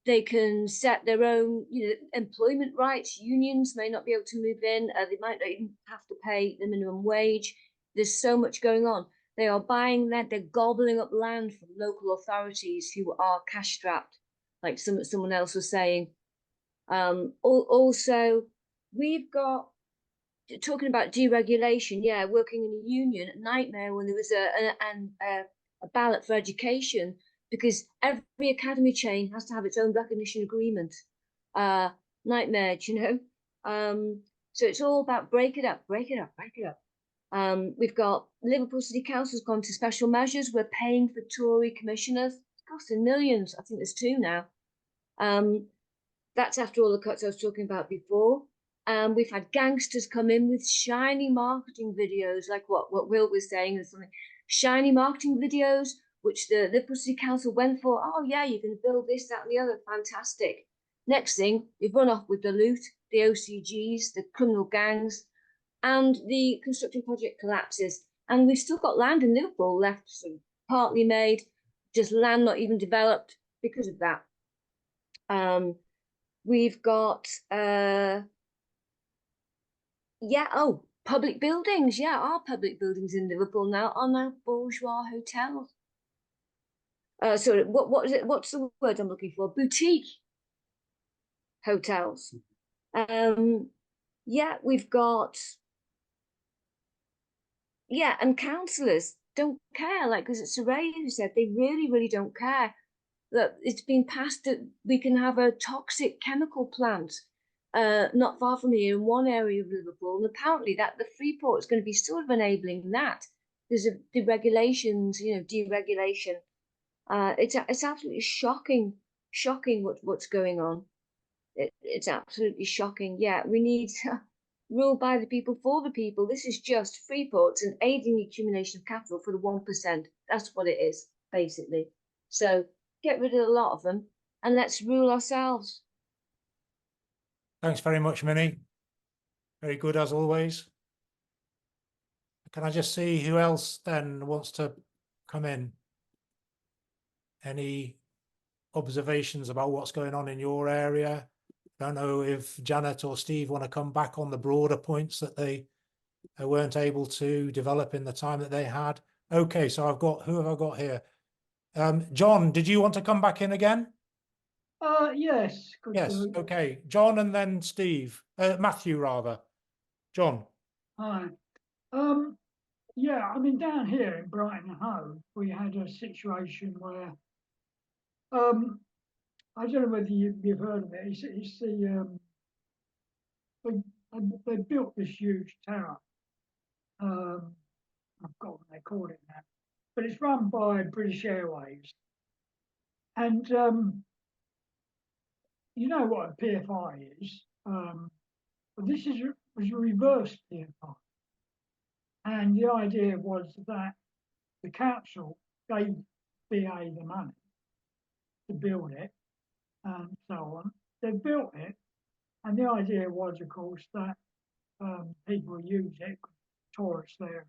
They can set their own, employment rights. Unions may not be able to move in. They might not even have to pay the minimum wage. There's so much going on. They are buying that. They're gobbling up land from local authorities who are cash strapped, like someone else was saying. Also, we've got, talking about deregulation. Yeah, working in a union, a nightmare when there was a ballot for education, because every academy chain has to have its own recognition agreement. Nightmare, So it's all about break it up. We've got Liverpool City Council's gone to special measures. We're paying for Tory commissioners. It's costing millions. I think there's 2 now. That's after all the cuts I was talking about before. We've had gangsters come in with shiny marketing videos, like what Will was saying, or something. Shiny marketing videos, which the Liverpool City Council went for. Oh yeah, you're going to build this, that, and the other. Fantastic. Next thing, you've run off with the loot, the OCGs, the criminal gangs. and the construction project collapses. And we've still got land in Liverpool left, sort of partly made, just land not even developed because of that. We've got, public buildings. Yeah, our public buildings in Liverpool now are now bourgeois hotels. Sorry, what is it? What's the word I'm looking for? Boutique hotels. Yeah, we've got, yeah, and councillors don't care. Like, because it's Saray who said they really, really don't care that it's been passed that we can have a toxic chemical plant not far from here in one area of Liverpool, and apparently that the Freeport is going to be sort of enabling that. There's the regulations, deregulation. It's absolutely shocking what's going on. It's absolutely shocking. Yeah, we need rule by the people for the people. This is just Freeports and aiding the accumulation of capital for the 1%. That's what it is, basically. So get rid of a lot of them and let's rule ourselves. Thanks very much, Minnie. Very good as always. Can I just see who else then wants to come in? Any observations about what's going on in your area? Don't know if Janet or Steve want to come back on the broader points that they weren't able to develop in the time that they had. Okay, so who have I got here? John, did you want to come back in again? Yes. Yes, okay. John and then Steve. Matthew, rather. John. Hi. Yeah, I mean, down here in Brighton and Hove, we had a situation where, I don't know whether you've heard of it. It's the they built this huge tower. I've forgotten what they call it now, but it's run by British Airways, and you know what a PFI is. But this was a reverse PFI, and the idea was that the council gave BA the money to build it, and so on. They built it, and the idea was, of course, that people would use it, tourist area.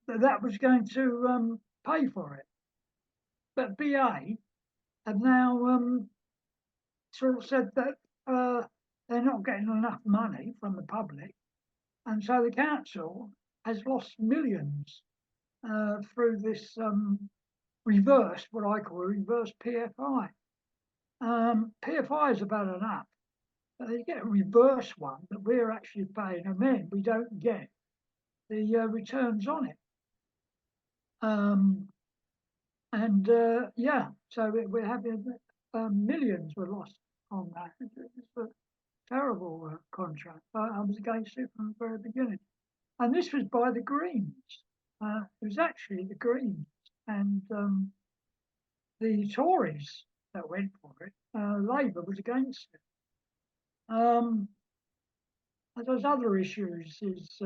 That was going to pay for it. But BA have now sort of said that they're not getting enough money from the public, and so the council has lost millions through this reverse, what I call a reverse PFI. PFI is about enough. They get a reverse one that we're actually paying them in. We don't get the returns on it. Yeah, so we're having millions were lost on that. It's a terrible contract. I was against it from the very beginning. And this was by the Greens. It was actually the Greens and the Tories that went for it. Labour was against it. There's other issues. Is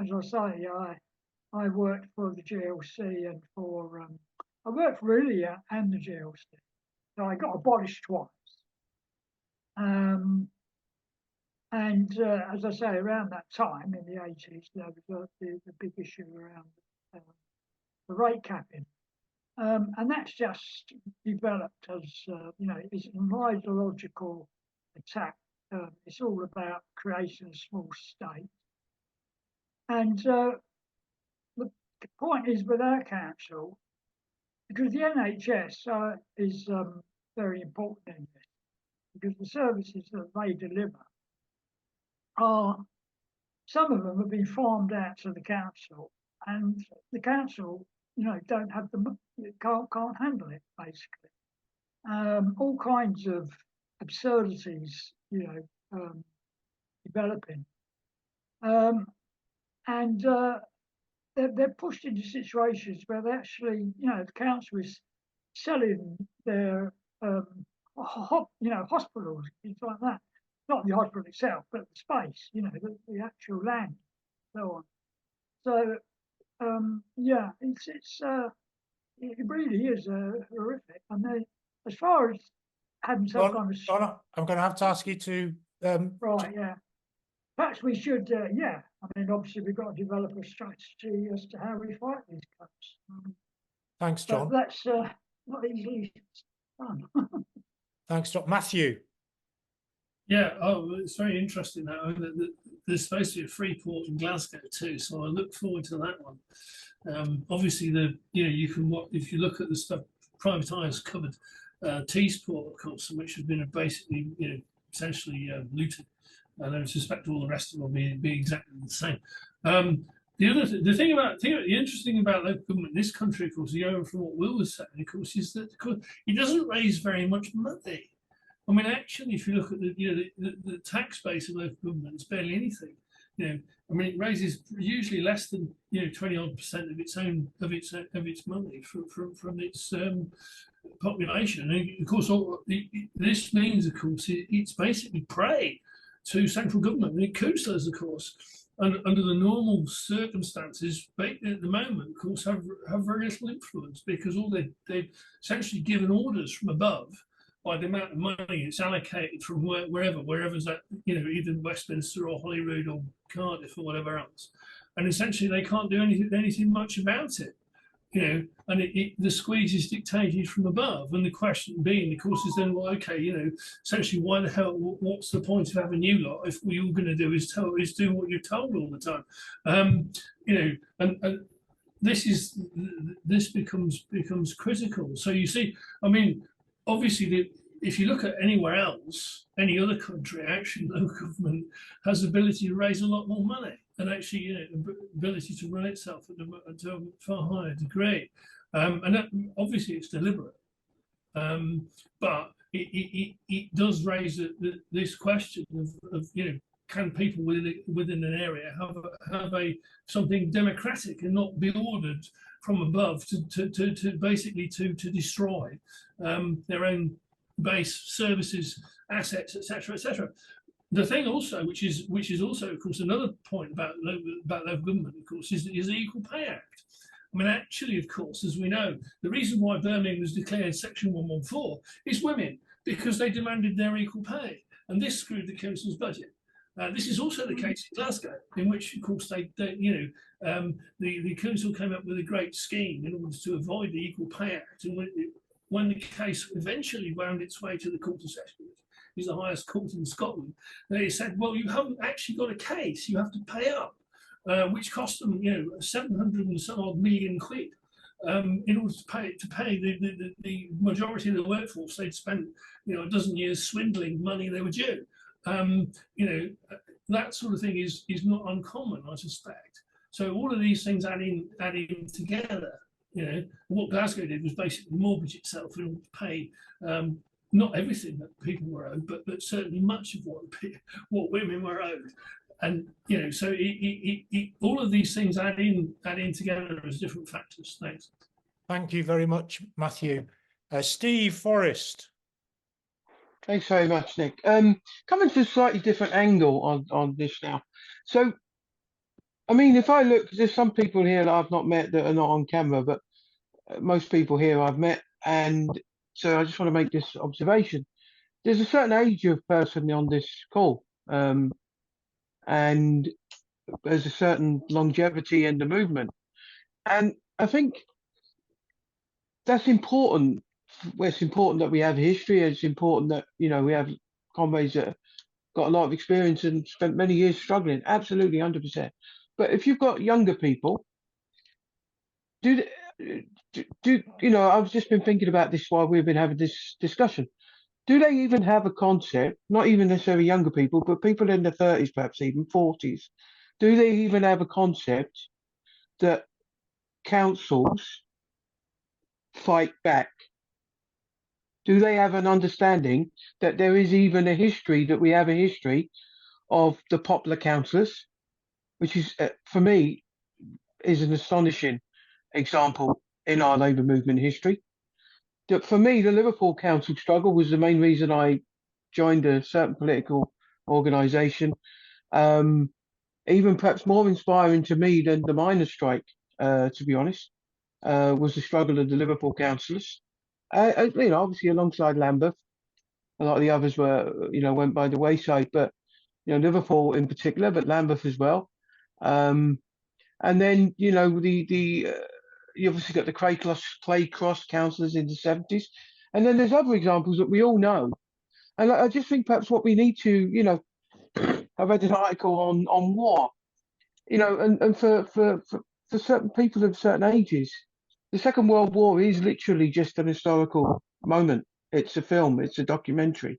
as I say, I worked for the GLC and for I worked for Ilia and the GLC. So I got abolished twice. And as I say, around that time in the 80s, there was the big issue around the rate capping. And that's just developed as, it's an ideological attack. It's all about creating a small state. And the point is with our council, because the NHS is very important in this, because the services that they deliver some of them have been farmed out to the council, and the council, don't have can't handle it, basically. All kinds of absurdities, developing. And they're pushed into situations where they actually, the council is selling their, hospitals, things like that. Not the hospital itself, but the space, the actual land, so on. So, yeah, it really is horrific. I mean, as far as having some kind of... I'm going to have to ask you to right, yeah. perhaps we should, yeah. I mean, obviously we've got to develop a strategy as to how we fight these cuts. Thanks, But John. that's not easily done. Thanks, John. Matthew. Yeah, oh, it's very interesting now. There's supposed to be a free port in Glasgow too, so I look forward to that one. Obviously, you can if you look at the stuff privatised, covered T-Sport, of course, which have been basically essentially looted, and I suspect all the rest of them will be exactly the same. The interesting about local government in this country, of course, going from what Will was saying, of course, is that it doesn't raise very much money. I mean, actually, if you look at the tax base of local government, it's barely anything. I mean, it raises usually less than 20% of its own of its money from its population. And of course, this means, of course, it's basically prey to central government, and it counselors, of course, under the normal circumstances, at the moment, of course, have very little influence, because all they've essentially given orders from above by the amount of money it's allocated from wherever's that, either Westminster or Holyrood or Cardiff or whatever else, and essentially they can't do anything much about it, and the squeeze is dictated from above. And the question being, of course, is then, well, okay, essentially, why the hell? What's the point of having you lot if what you're going to do is do what you're told all the time? And this becomes critical. So you see, I mean, obviously, if you look at anywhere else, any other country, actually, local government has the ability to raise a lot more money, and actually, ability to run itself at a far higher degree. And that, obviously, it's deliberate. But it does raise this question of can people within an area have something democratic and not be ordered from above to basically to destroy their own base services, assets, etc., etc. The thing also, which is also, of course, another point about local government, of course, is the Equal Pay Act. I mean, actually, of course, as we know, the reason why Birmingham was declared Section 114 is women, because they demanded their equal pay, and this screwed the council's budget. This is also the case in Glasgow, in which, of course, the council came up with a great scheme in order to avoid the Equal Pay Act, and when the case eventually wound its way to the Court of Session, which is the highest court in Scotland, they said, well, you haven't actually got a case, you have to pay up, which cost them, 700 and some odd million quid, in order to pay the majority of the workforce they'd spent, a dozen years swindling money they were due. That sort of thing is not uncommon, I suspect. So all of these things adding together, what Glasgow did was basically mortgage itself in order to pay not everything that people were owed, but certainly much of what women were owed. And so all of these things add in together as different factors. Thanks. Thank you very much, Matthew. Steve Forrest. Thanks very much, Nick. Coming to a slightly different angle on this now. So, I mean, if I look, there's some people here that I've not met that are not on camera, but most people here I've met, and so I just want to make this observation. There's a certain age of person on this call, and there's a certain longevity in the movement, and I think that's important. It's important that we have history. It's important that we have comrades that got a lot of experience and spent many years struggling. Absolutely, 100%. But if you've got younger people, I've just been thinking about this while we've been having this discussion. Do they even have a concept, not even necessarily younger people, but people in their 30s, perhaps even 40s, do they even have a concept that councils fight back? Do they have an understanding that there is even a history, that we have a history of the popular councillors, which is, for me, is an astonishing example in our labour movement history. That for me, the Liverpool council struggle was the main reason I joined a certain political organisation. Even perhaps more inspiring to me than the miners' strike, to be honest, was the struggle of the Liverpool councillors. Obviously alongside Lambeth, a lot of the others were, went by the wayside. But Liverpool in particular, but Lambeth as well. And then, you obviously got the Clay Cross councillors in the 70s. And then there's other examples that we all know. And I just think perhaps what we need to, I read an article on war, and for certain people of certain ages, the Second World War is literally just an historical moment. It's a film, it's a documentary.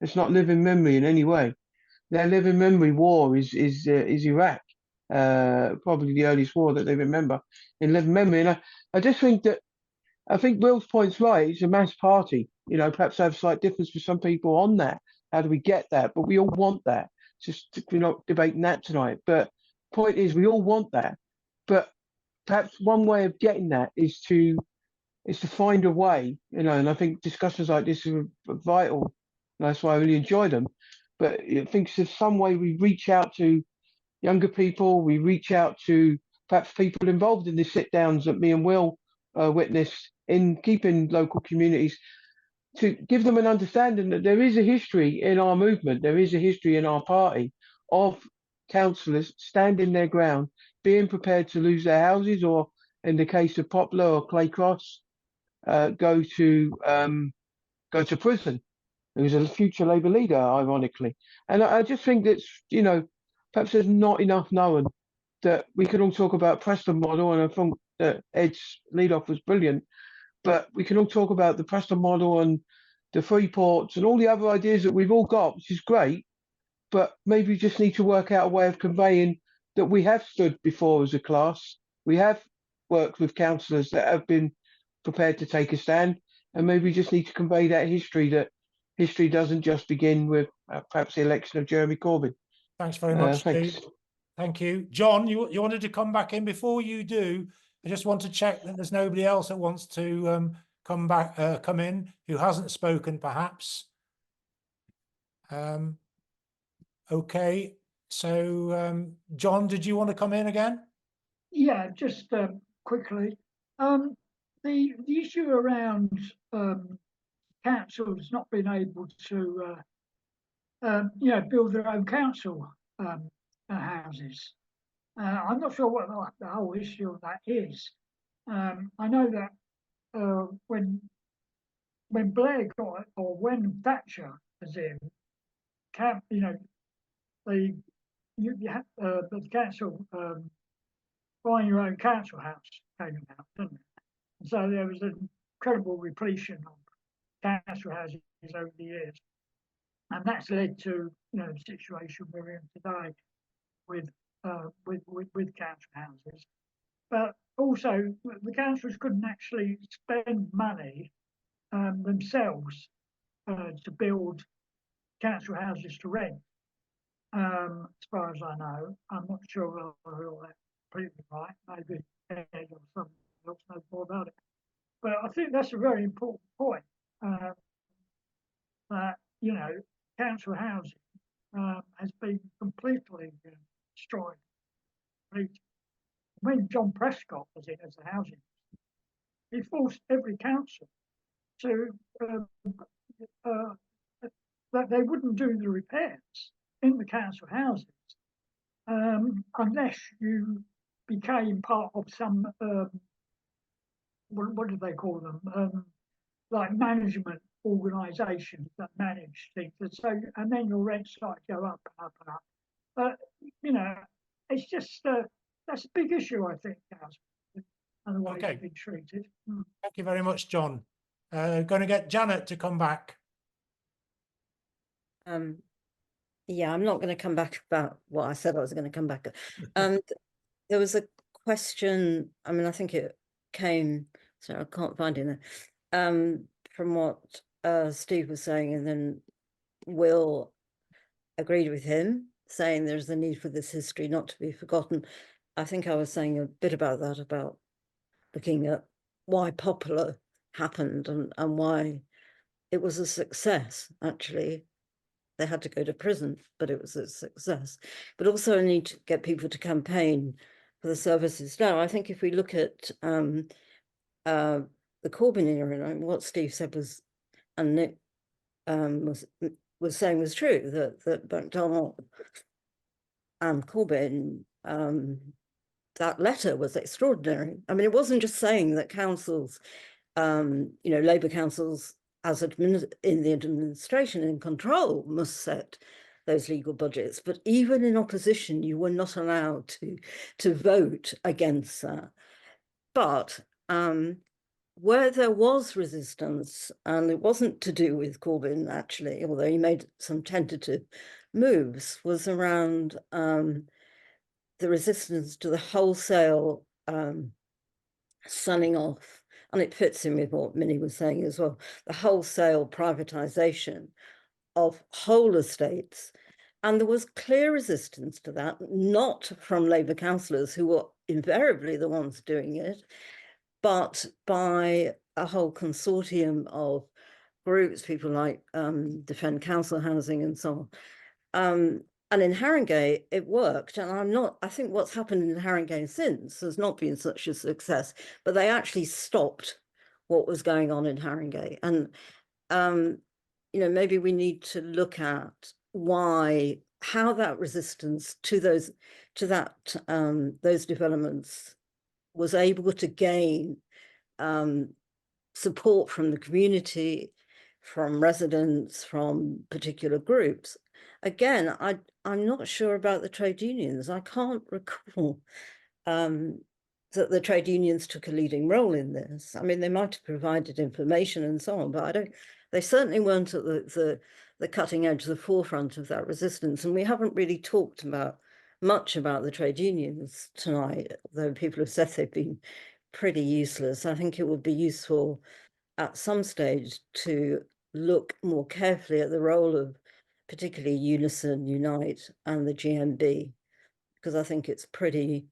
It's not living memory in any way. Their living memory war is Iraq, probably the earliest war that they remember in living memory. And I just think that I think Will's point's right. It's a mass party. Perhaps I have a slight difference with some people on that. How do we get that? But we all want that. We're not debating that tonight. But point is, we all want that. But perhaps one way of getting that is to find a way. And I think discussions like this are vital. And that's why I really enjoy them. But I think there's some way we reach out to younger people. We reach out to perhaps people involved in the sit downs that me and Will witnessed in keeping local communities, to give them an understanding that there is a history in our movement, there is a history in our party of councillors standing their ground, being prepared to lose their houses, or in the case of Poplar or Clay Cross, go to prison. He was a future Labour leader, ironically. And I just think that's, perhaps there's not enough known that we can all talk about Preston Model, and I think that Ed's lead-off was brilliant, but we can all talk about the Preston Model and the free ports and all the other ideas that we've all got, which is great, but maybe we just need to work out a way of conveying that we have stood before as a class, we have worked with councillors that have been prepared to take a stand, and maybe we just need to convey that history doesn't just begin with perhaps the election of Jeremy Corbyn. Thanks very much, thanks. Steve. Thank you. John, you wanted to come back in. Before you do, I just want to check that there's nobody else that wants to come in who hasn't spoken, perhaps. Okay, so John, did you want to come in again? Yeah, just quickly. The issue around councils not being able to build their own council houses. I'm not sure what the whole issue of that is. I know that when Blair got, or when Thatcher was in, the council buying your own council house came out, didn't it? And so there was an incredible repletion of council houses over the years, and that's led to the situation we're in today with council houses. But also, the councils couldn't actually spend money themselves to build council houses to rent. As far as I know, I'm not sure whether that's completely right. Maybe Ed or someone else knows more about it. But I think that's a very important point. That council housing has been completely destroyed. When John Prescott was in as a housing, he forced every council to that they wouldn't do the repairs in the council houses unless you became part of some what do they call them, like management organisations that manage things. And so, and then your rent started to go up and up and up. But it's just that's a big issue, I think, and the way it's been treated. Thank you very much, John. Going to get Janet to come back. Yeah, I'm not going to come back about what I said I was going to come back. There was a question, I mean, I think it came, so I can't find it there, from what Steve was saying, and then Will agreed with him, saying there's a need for this history not to be forgotten. I think I was saying a bit about that, about looking at why Poplar happened and why it was a success, actually. They had to go to prison, but it was a success. But also I need to get people to campaign for the services. Now, I think if we look at the Corbyn era, and what Steve said was, and Nick was was saying was true, that MacDonald and Corbyn, that letter was extraordinary. I mean, it wasn't just saying that councils, Labour councils as in the administration in control must set those legal budgets, but even in opposition, you were not allowed to vote against that. But where there was resistance, and it wasn't to do with Corbyn actually, although he made some tentative moves, was around the resistance to the wholesale sunning off, and it fits in with what Minnie was saying as well, the wholesale privatisation of whole estates. And there was clear resistance to that, not from Labour councillors who were invariably the ones doing it, but by a whole consortium of groups, people like Defend Council Housing and so on. And in Haringey, it worked. And I think what's happened in Haringey since has not been such a success, but they actually stopped what was going on in Haringey. And, maybe we need to look at how that resistance to those developments was able to gain support from the community, from residents, from particular groups. Again, I'm not sure about the trade unions. I can't recall that the trade unions took a leading role in this. I mean, they might have provided information and so on, but they certainly weren't at the cutting edge, the forefront of that resistance. And we haven't really talked much about the trade unions tonight, though people have said they've been pretty useless. I think it would be useful at some stage to look more carefully at the role of particularly Unison, Unite and the GMB, because I think it's pretty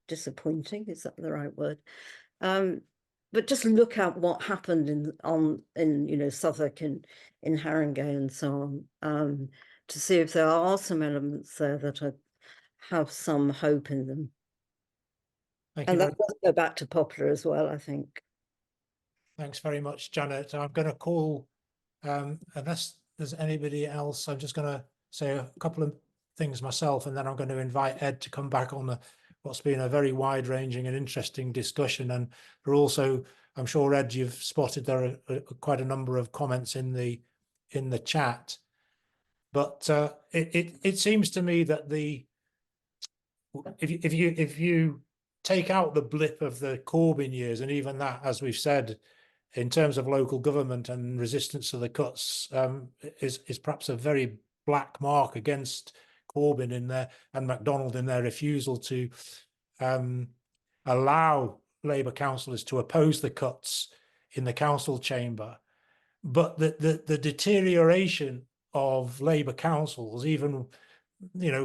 disappointing, is that the right word? But just look at what happened in Southwark, in Haringey and so on, to see if there are some elements there that have some hope in them. Thank and you. that does go back to Poplar as well, I think. Thanks very much, Janet. I'm going to call, unless there's anybody else, I'm just going to say a couple of things myself, and then I'm going to invite Ed to come back on what's been a very wide-ranging and interesting discussion. And there are also, I'm sure, Ed, you've spotted there are quite a number of comments in the chat. But it seems to me that if you take out the blip of the Corbyn years, and even that, as we've said, in terms of local government and resistance to the cuts, is perhaps a very black mark against Corbyn in there and MacDonald in their refusal to allow Labour councillors to oppose the cuts in the council chamber. But the deterioration of Labour councils, even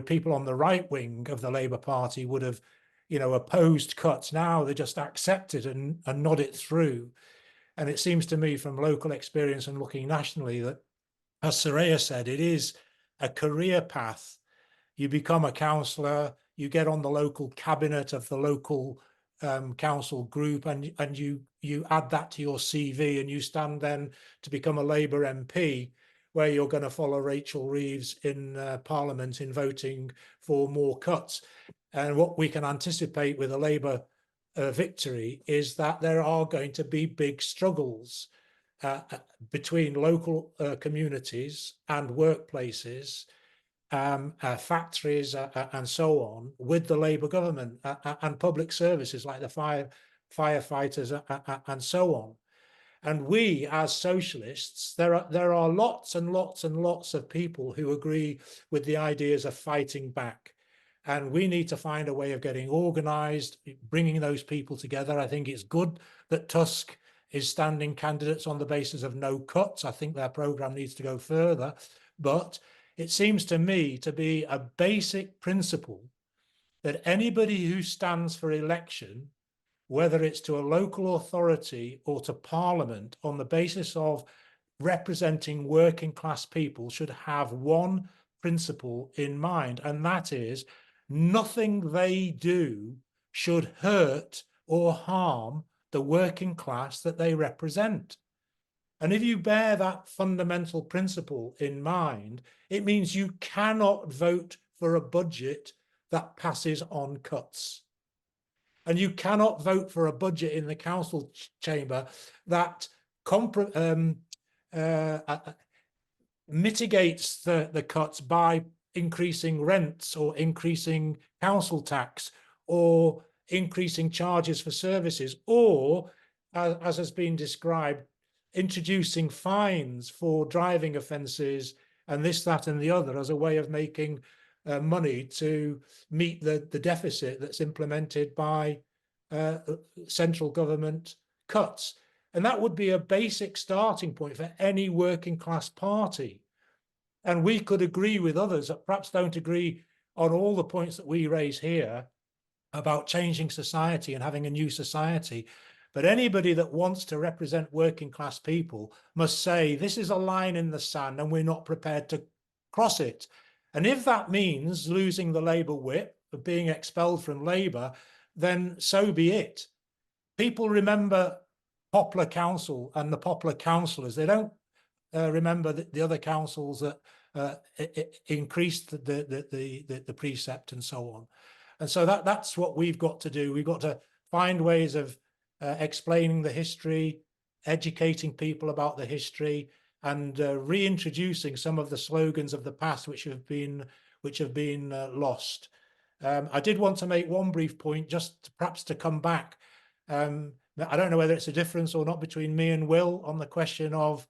people on the right wing of the Labour Party would have opposed cuts. Now they just accept it and nod it through. And it seems to me from local experience and looking nationally that, as Soraya said, it is a career path. You become a councillor, you get on the local cabinet of the local council group, and you add that to your CV, and you stand then to become a Labour MP, where you're going to follow Rachel Reeves in Parliament in voting for more cuts. And what we can anticipate with a Labour victory is that there are going to be big struggles between local communities and workplaces, factories and so on, with the Labour government and public services like the firefighters and so on. And we, as socialists, there are lots and lots and lots of people who agree with the ideas of fighting back. And we need to find a way of getting organised, bringing those people together. I think it's good that Tusk is standing candidates on the basis of no cuts. I think their programme needs to go further. But it seems to me to be a basic principle that anybody who stands for election, whether it's to a local authority or to Parliament, on the basis of representing working class people, should have one principle in mind, and that is nothing they do should hurt or harm the working class that they represent. And if you bear that fundamental principle in mind, it means you cannot vote for a budget that passes on cuts. And you cannot vote for a budget in the council chamber that mitigates the cuts by increasing rents or increasing council tax or increasing charges for services, or as has been described, introducing fines for driving offences and this, that and the other as a way of making money to meet the deficit that's implemented by central government cuts. And that would be a basic starting point for any working class party. And we could agree with others that perhaps don't agree on all the points that we raise here about changing society and having a new society. But anybody that wants to represent working class people must say, this is a line in the sand and we're not prepared to cross it. And if that means losing the Labour whip, or being expelled from Labour, then so be it. People remember Poplar Council and the Poplar councillors. They don't remember the other councils that increased the precept and so on. And so that's what we've got to do. We've got to find ways of explaining the history, educating people about the history, and reintroducing some of the slogans of the past which have been lost. I did want to make one brief point, just perhaps to come back. I don't know whether it's a difference or not between me and Will on the question of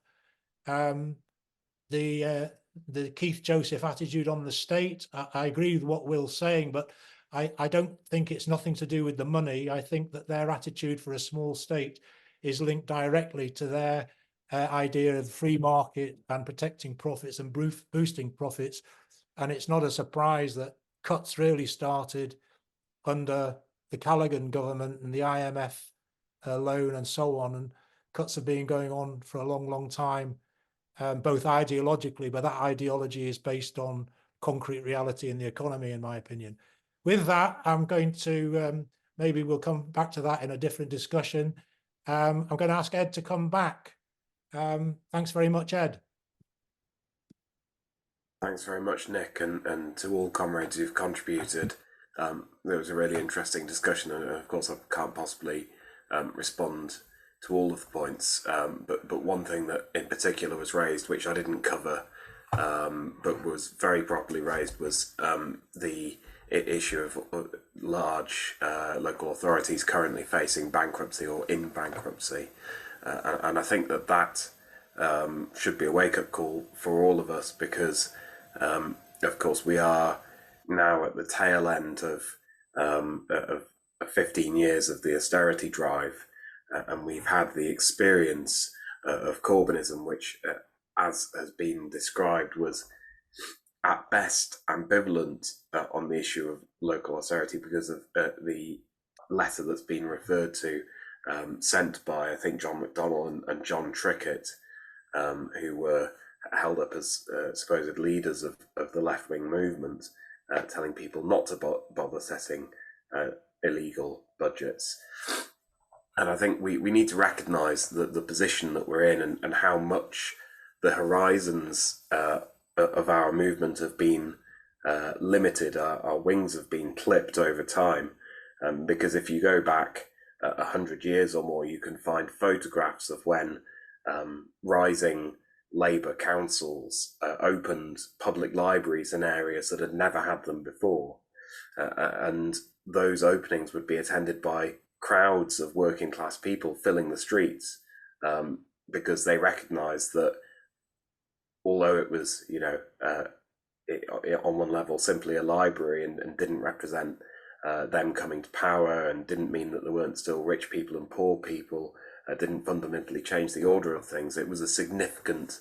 the Keith Joseph attitude on the state. I agree with what Will's saying, but I don't think it's nothing to do with the money. I think that their attitude for a small state is linked directly to their idea of free market and protecting profits and boosting profits. And it's not a surprise that cuts really started under the Callaghan government and the IMF loan and so on. And cuts have been going on for a long, long time, both ideologically, but that ideology is based on concrete reality in the economy, in my opinion. With that, I'm going to, maybe we'll come back to that in a different discussion. I'm going to ask Ed to come back. Thanks very much, Ed. Thanks very much, Nick, and to all comrades who've contributed. There was a really interesting discussion, and of course I can't possibly respond to all of the points, but one thing that in particular was raised, which I didn't cover, but was very properly raised, was the issue of large local authorities currently facing bankruptcy or in bankruptcy. And I think that should be a wake-up call for all of us, because of course we are now at the tail end of 15 years of the austerity drive, and we've had the experience of Corbynism, which, as has been described, was at best ambivalent on the issue of local austerity because of the letter that's been referred to, sent by, I think, John McDonnell and John Trickett, who were held up as supposed leaders of the left-wing movement, telling people not to bother setting illegal budgets. And I think we need to recognise the position that we're in, and how much the horizons of our movement have been limited. Our wings have been clipped over time, because if you go back 100 years or more, you can find photographs of when rising Labour councils opened public libraries in areas that had never had them before, and those openings would be attended by crowds of working class people filling the streets, because they recognised that although it was, on one level simply a library and didn't represent them coming to power, and didn't mean that there weren't still rich people and poor people, didn't fundamentally change the order of things, it was a significant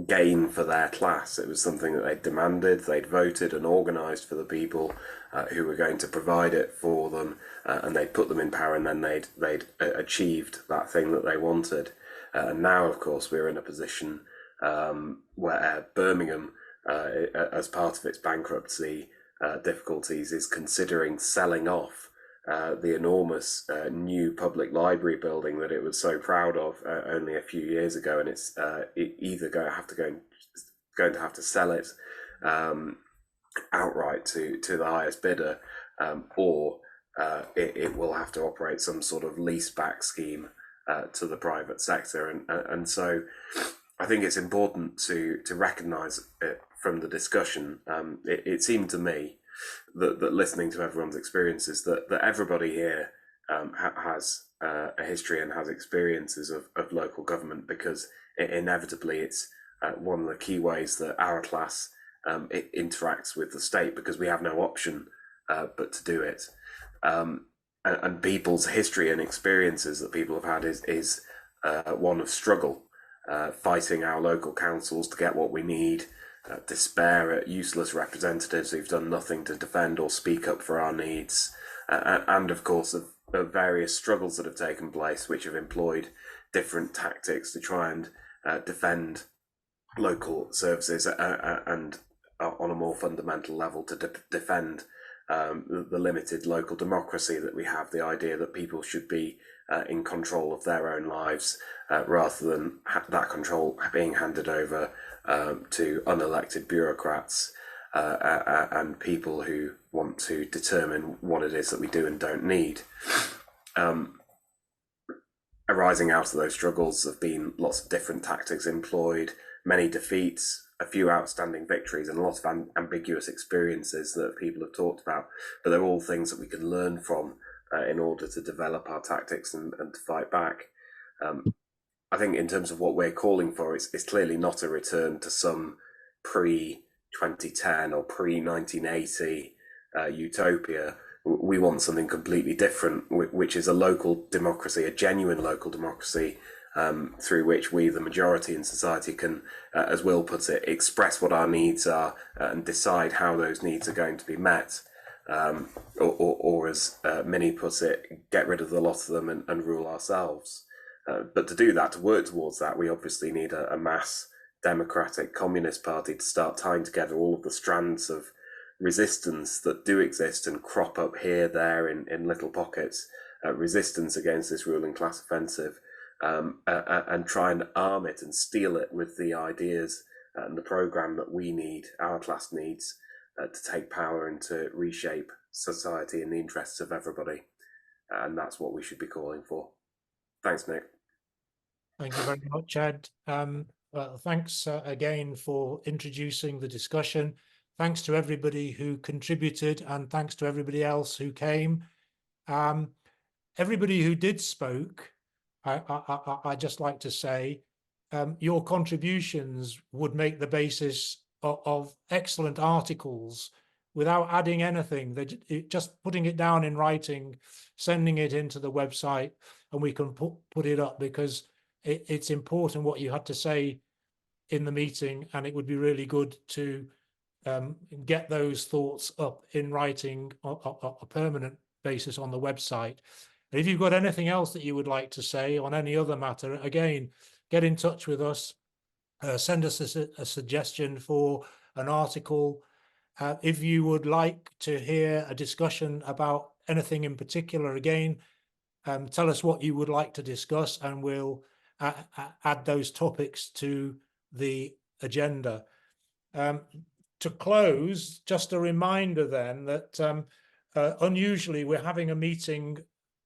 gain for their class. It was something that they'd demanded, they'd voted and organised for the people who were going to provide it for them, and they'd put them in power, and then they'd achieved that thing that they wanted. And now, of course, we're in a position where Birmingham, as part of its bankruptcy difficulties, is considering selling off the enormous new public library building that it was so proud of only a few years ago, and it's either going to have to sell it outright to the highest bidder, or it will have to operate some sort of leaseback scheme to the private sector, and so I think it's important to recognise it from the discussion. It seemed to me that listening to everyone's experiences, that everybody here has a history and has experiences of local government, because inevitably it's one of the key ways that our class it interacts with the state, because we have no option but to do it. And people's history and experiences that people have had is one of struggle, fighting our local councils to get what we need, despair at useless representatives who've done nothing to defend or speak up for our needs, and of course of various struggles that have taken place which have employed different tactics to try and defend local services and on a more fundamental level to defend the limited local democracy that we have, the idea that people should be in control of their own lives rather than that control being handed over to unelected bureaucrats and people who want to determine what it is that we do and don't need. Arising out of those struggles have been lots of different tactics employed, many defeats, a few outstanding victories, and a lot of ambiguous experiences that people have talked about. But they're all things that we can learn from in order to develop our tactics and to fight back. I think in terms of what we're calling for, it's clearly not a return to some pre-2010 or pre-1980 utopia. We want something completely different, which is a local democracy, a genuine local democracy, through which we, the majority in society, can, as Will puts it, express what our needs are and decide how those needs are going to be met. Or as Minnie puts it, get rid of the lot of them and rule ourselves. But to do that, to work towards that, we obviously need a mass democratic communist party to start tying together all of the strands of resistance that do exist and crop up here, there, in little pockets, resistance against this ruling class offensive, and try and arm it and steel it with the ideas and the programme that we need, our class needs, to take power and to reshape society in the interests of everybody. And that's what we should be calling for. Thanks, Nick. Thank you very much, Ed. Well, thanks again for introducing the discussion. Thanks to everybody who contributed, and thanks to everybody else who came. Everybody who did spoke, I just like to say, your contributions would make the basis of excellent articles without adding anything. Just putting it down in writing, sending it into the website, and we can put it up, because it's important what you had to say in the meeting, and it would be really good to get those thoughts up in writing on a permanent basis on the website. And if you've got anything else that you would like to say on any other matter, again, get in touch with us, send us a suggestion for an article. If you would like to hear a discussion about anything in particular, again, tell us what you would like to discuss, and we'll add those topics to the agenda. To close, just a reminder then that unusually we're having a meeting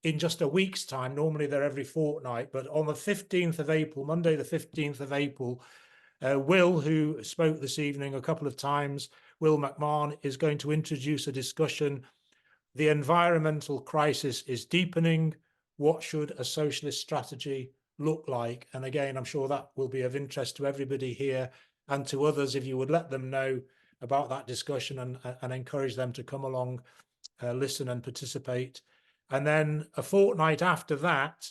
in just a week's time. Normally they're every fortnight, but on the 15th of April, Monday the 15th of April, Will, who spoke this evening a couple of times, Will McMahon, is going to introduce a discussion. The environmental crisis is deepening. What should a socialist strategy look like? And again, I'm sure that will be of interest to everybody here and to others, if you would let them know about that discussion and encourage them to come along, listen and participate. And then a fortnight after that,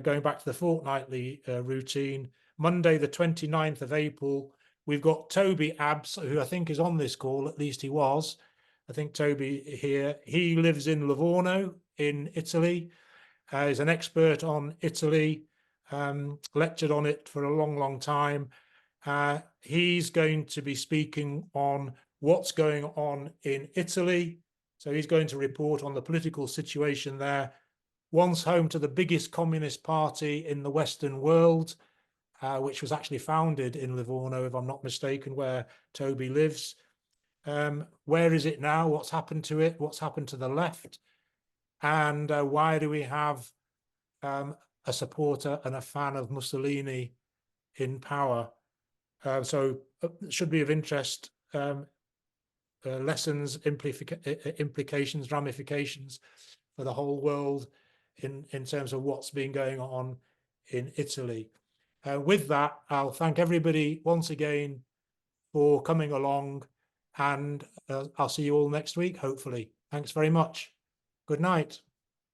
going back to the fortnightly routine, Monday the 29th of April, we've got Toby Abs, who I think is on this call, at least he was. I think Toby here, he lives in Livorno in Italy. He's an expert on Italy, lectured on it for a long, long time. He's going to be speaking on what's going on in Italy So he's going to report on the political situation there, once home to the biggest communist party in the Western world, which was actually founded in Livorno, if I'm not mistaken, where Toby lives. Where is it now? What's happened to it? What's happened to the left? And why do we have a supporter and a fan of Mussolini in power? So it should be of interest. Lessons, implications, ramifications for the whole world in terms of what's been going on in Italy. With that, I'll thank everybody once again for coming along, and I'll see you all next week, hopefully. Thanks very much. Good night.